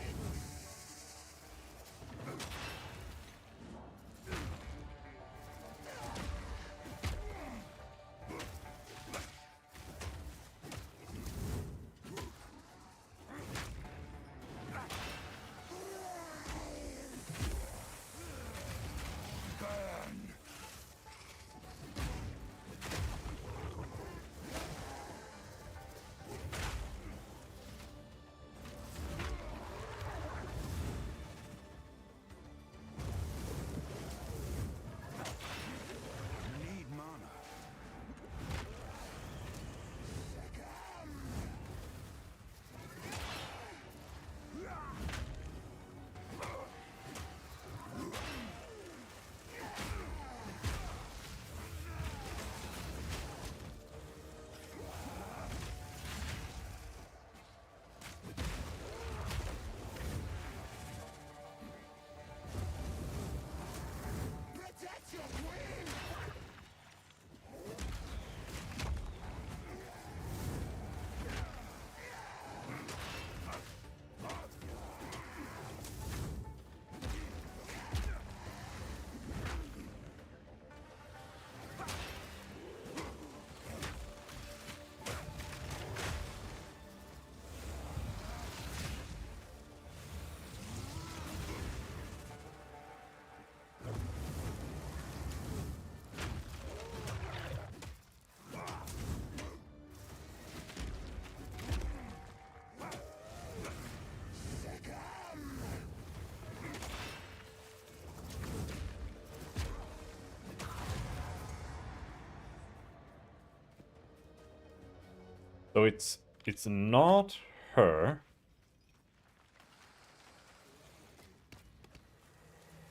So it's not her.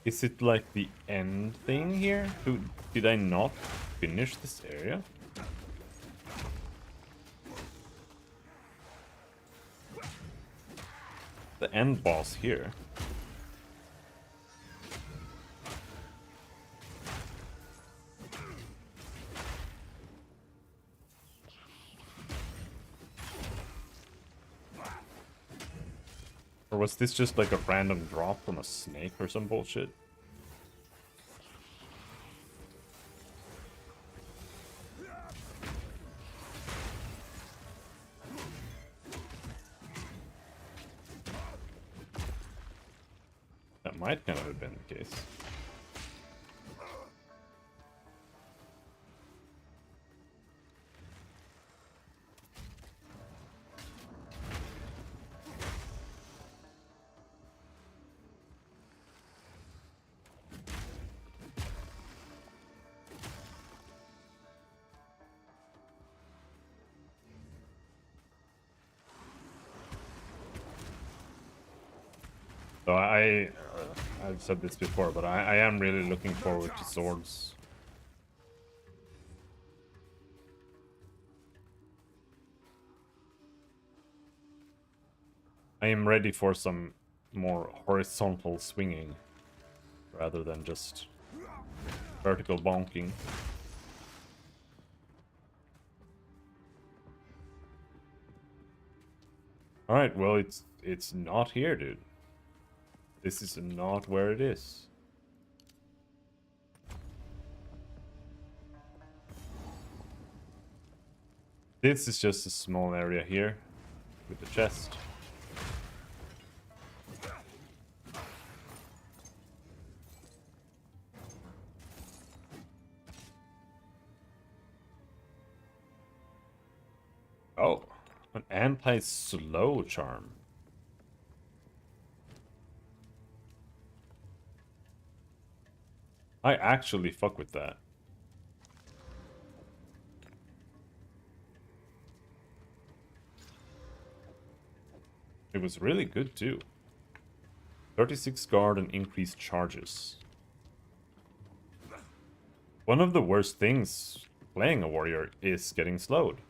Is it like the end thing here? Did I not finish this area? The end boss here. Or was this just like a random drop from a snake or some bullshit? That might kind of have been the case. So I've said this before, but I am really looking forward to swords. I am ready for some more horizontal swinging rather than just vertical bonking. Alright, well it's not here, dude. This is not where it is. This is just a small area here with the chest. Oh, an anti-slow charm. I actually fuck with that. It was really good too. 36 guard and increased charges. One of the worst things playing a warrior is getting slowed.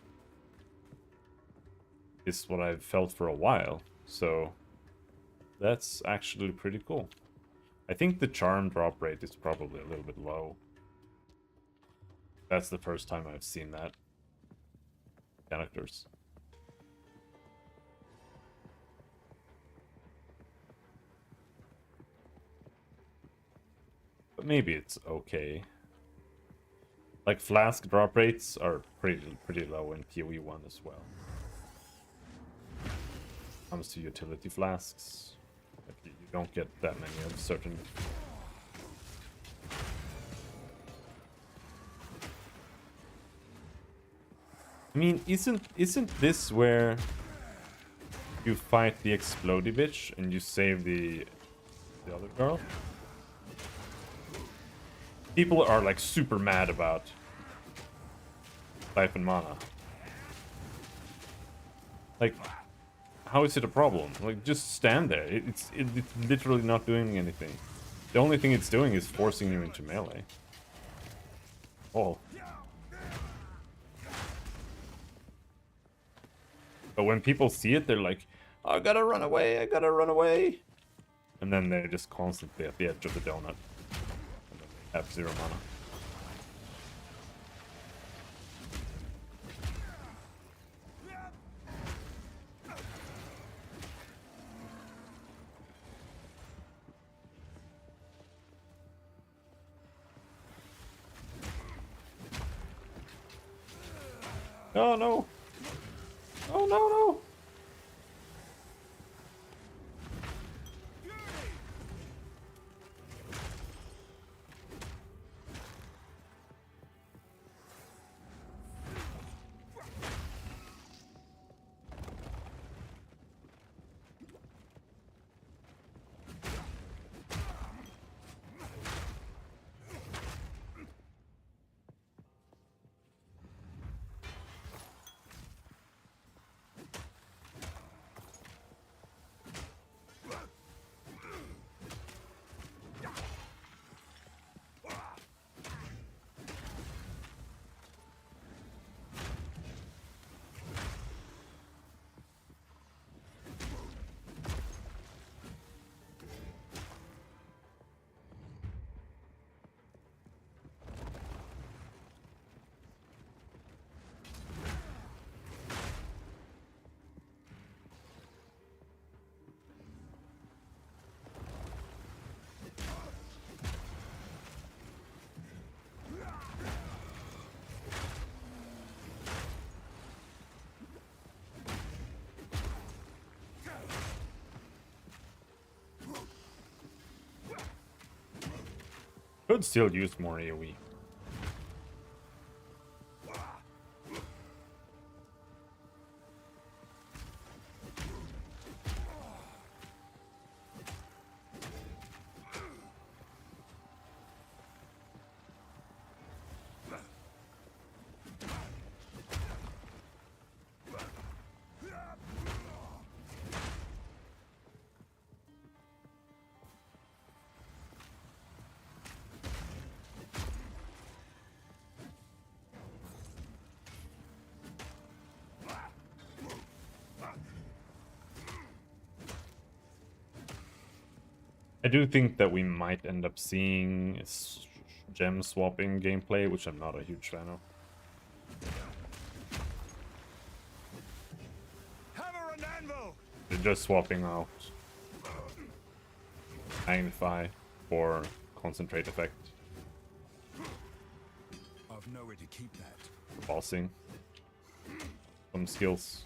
Is what I've felt for a while, so that's actually pretty cool. I think the charm drop rate is probably a little bit low. That's the first time I've seen that. Characters. But maybe it's okay. Like flask drop rates are pretty low in PoE 1 as well. Comes to utility flasks. Like you don't get that many of certain. I mean, isn't this where you fight the explodey bitch and you save the other girl? People are like super mad about life and mana. Like, how is it a problem? Like, just stand there. It's literally not doing anything. The only thing it's doing is forcing you into melee. Oh. But when people see it, they're like, I gotta run away, I gotta run away. And then they're just constantly at the edge of the donut. And then they have 0 mana. Oh no! Oh no no! Could still use more AoE. I do think that we might end up seeing gem swapping gameplay, which I'm not a huge fan of. Hammer and anvil! They're just swapping out Magnify for Concentrate effect, I've nowhere to keep that. bossing, some skills.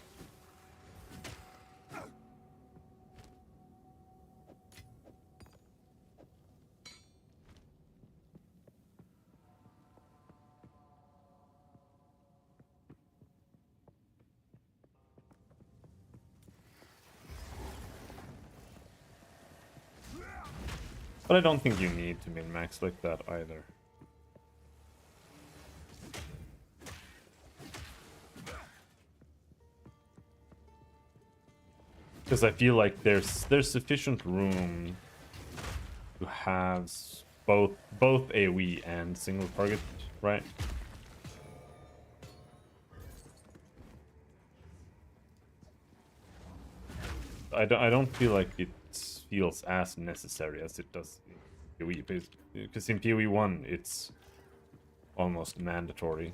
But I don't think you need to min-max like that either. Because I feel like there's sufficient room to have both AoE and single target, right? I don't feel like it feels as necessary as it does in PoE, because in PoE 1 it's almost mandatory.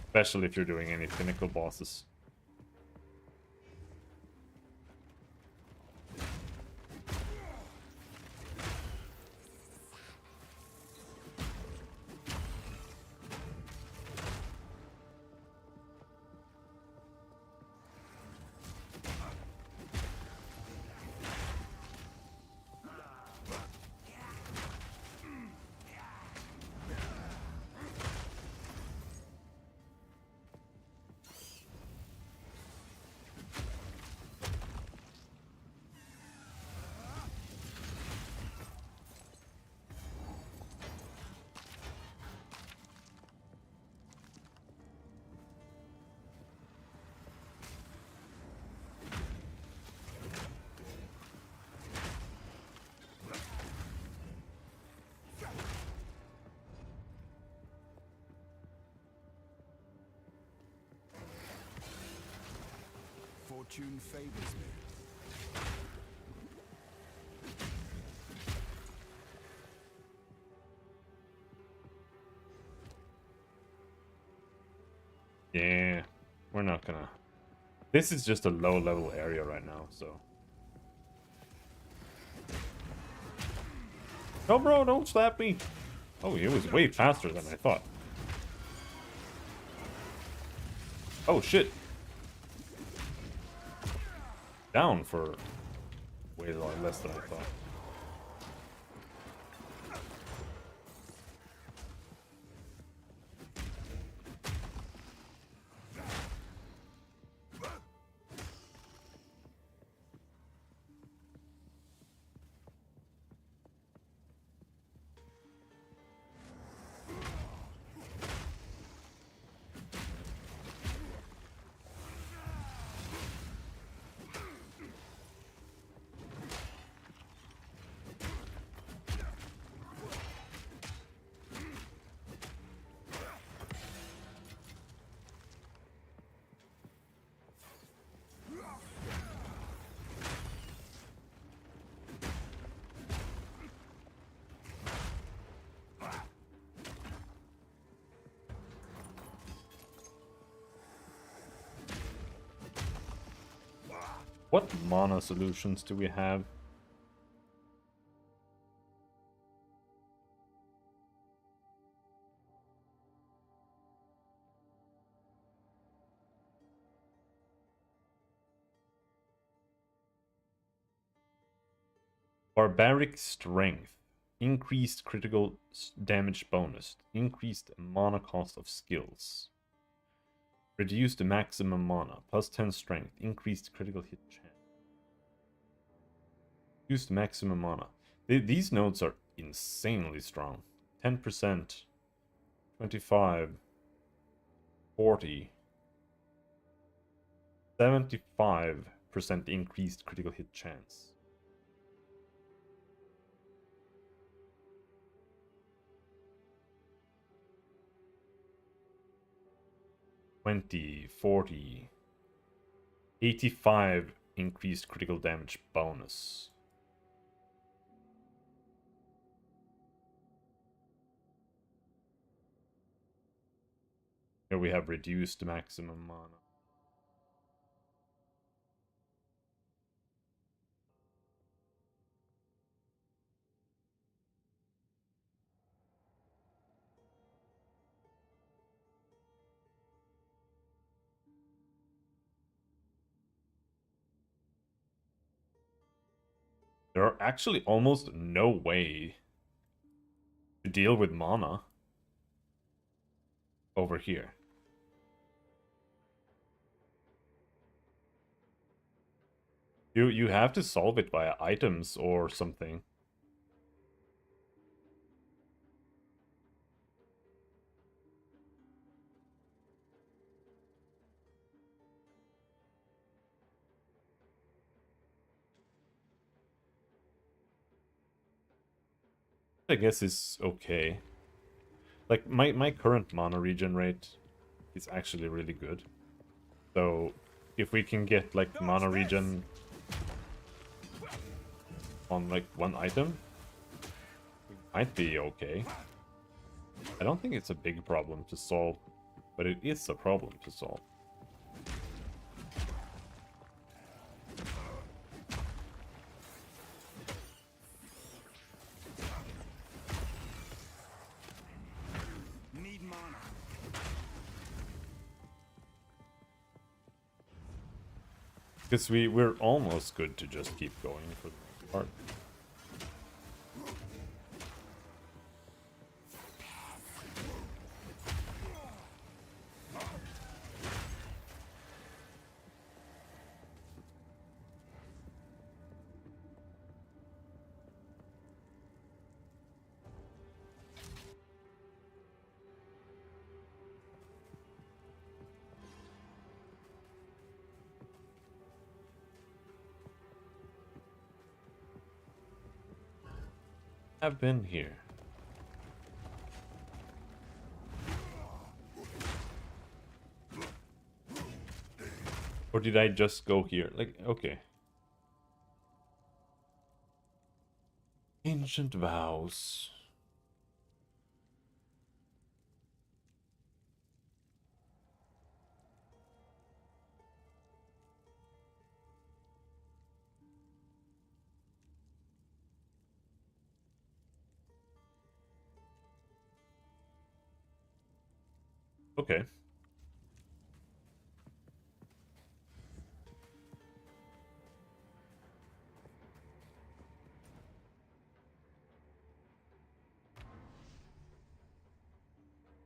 Especially if you're doing any pinnacle bosses. Fortune favors me. Yeah, we're not gonna... This is just a low level area right now, so... No, bro, don't slap me! Oh, it was way faster than I thought. Oh, shit. Down for way less than I thought. What mana solutions do we have? Barbaric Strength. Increased critical damage bonus. Increased mana cost of skills. Reduce the maximum mana. Plus 10 strength. Increased critical hit chance. Reduce the maximum mana. These nodes are insanely strong. 10%. 25. 40. 75% increased critical hit chance. $20, $40, $85 increased critical damage bonus. Here we have reduced maximum mana. There are actually almost no way to deal with mana over here. You have to solve it via items or something. I guess is okay. Like my current mana regen rate is actually really good. So if we can get like mana regen on like one item, it might be okay. I don't think it's a big problem to solve, but it is a problem to solve. Need mana. Because we're almost good to just keep going for the most part. I've been here. Or did I just go here? Like, okay. Ancient vows. Okay.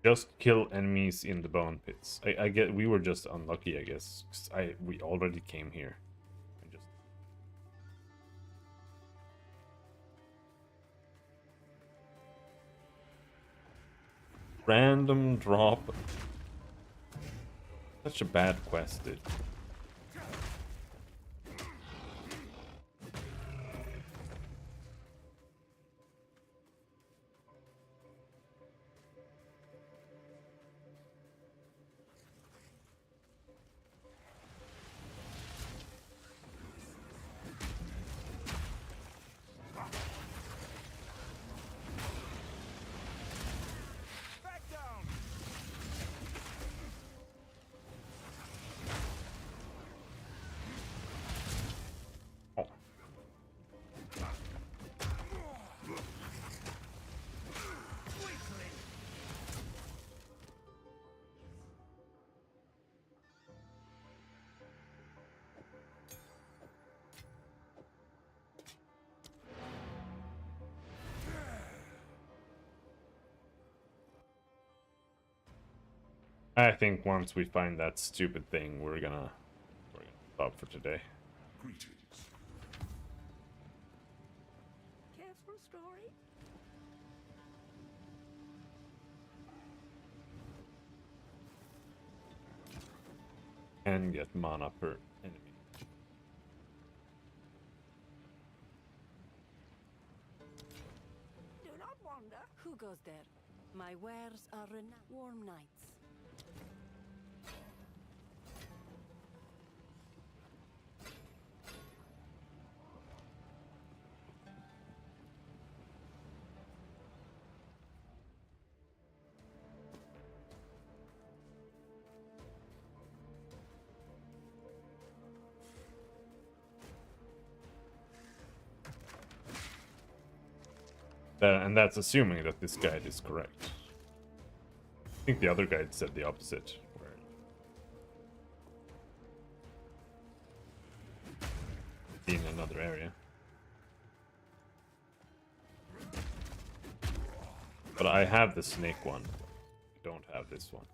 Just kill enemies in the bone pits. I get we were just unlucky, I guess. 'Cause we already came here. And just random drop. Such a bad quest, dude. Back down. I think once we find that stupid thing, we're gonna stop for today. Greetings. Careful, story. And get mana per enemy. Do not wander. Who goes there? My wares are renowned. Warm nights. And that's assuming that this guide is correct. I think the other guide said the opposite. Where in another area. But I have the snake one. I don't have this one.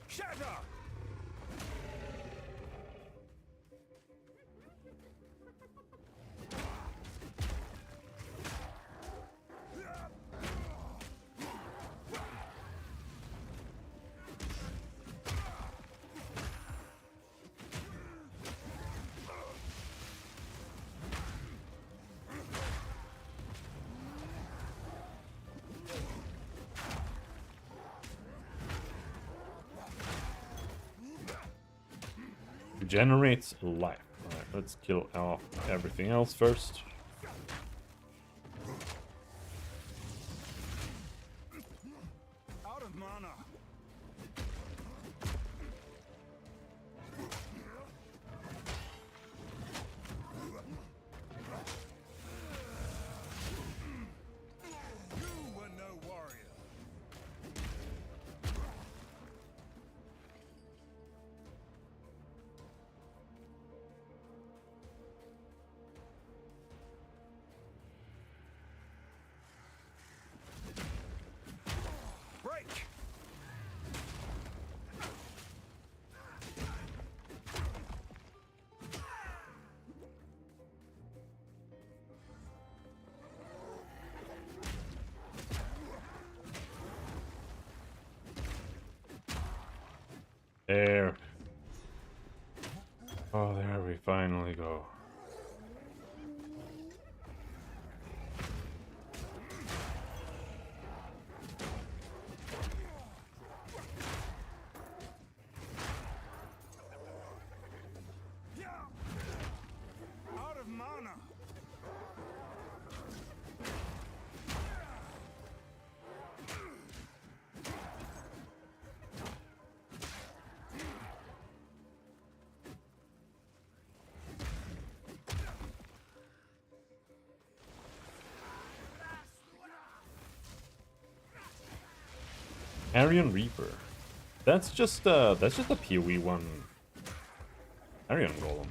Shatter! Generates life. Alright, let's kill off everything else first. Out of mana. You were no warrior. Break! There. Oh, there we finally go. Out of mana. Arion Reaper. That's just a PoE one Arion Golem.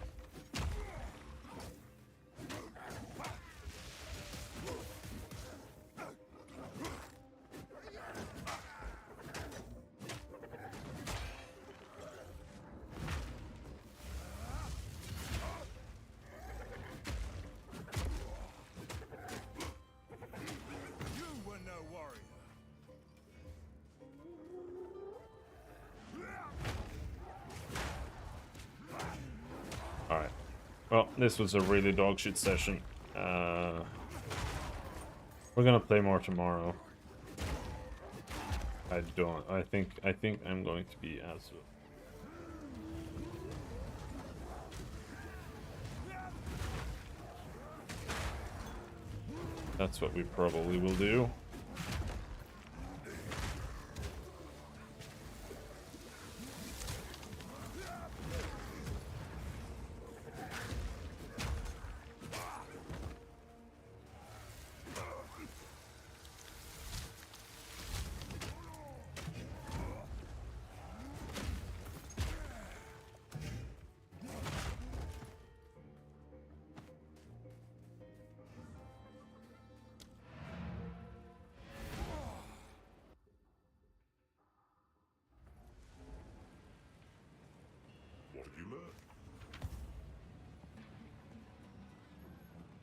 You were no warrior. Well, this was a really dog shit session. We're gonna play more tomorrow. I don't. I think I'm going to be absolute. That's what we probably will do.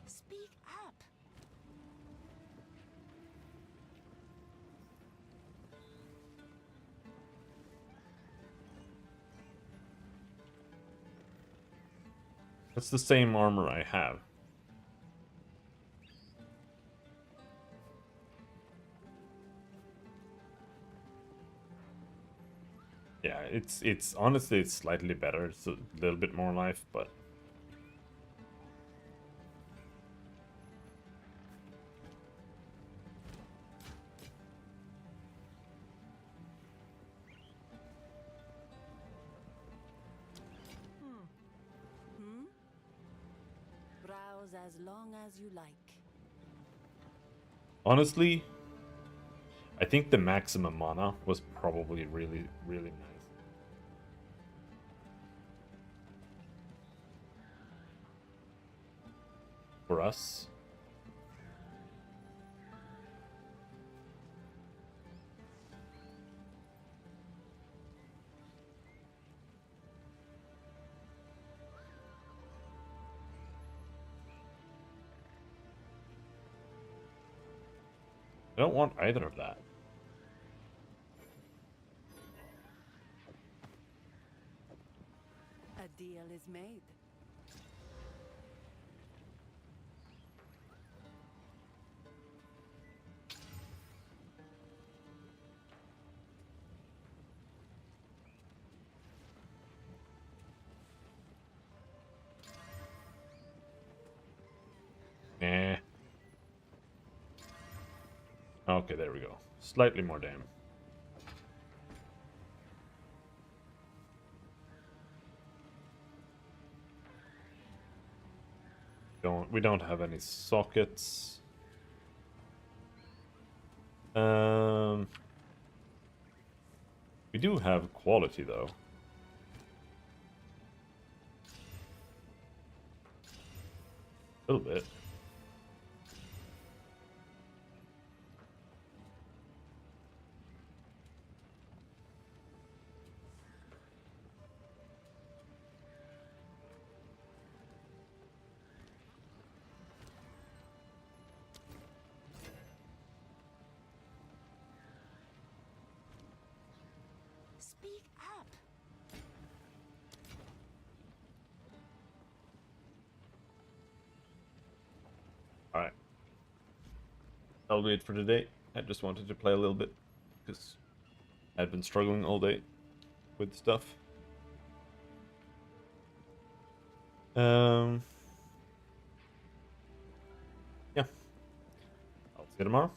Speak up. That's the same armor I have. Yeah, it's honestly it's slightly better. It's a little bit more life, but Browse as long as you like. honestly, I think the maximum mana was probably really nice. For us. I don't want either of that. A deal is made. Nah. Okay, there we go. Slightly more damn. We don't have any sockets. We do have quality though. A little bit. Speak up. Alright. That'll do it for today. I just wanted to play a little bit because I've been struggling all day with stuff. Yeah. I'll see you tomorrow.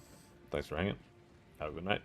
Thanks for hanging. Have a good night.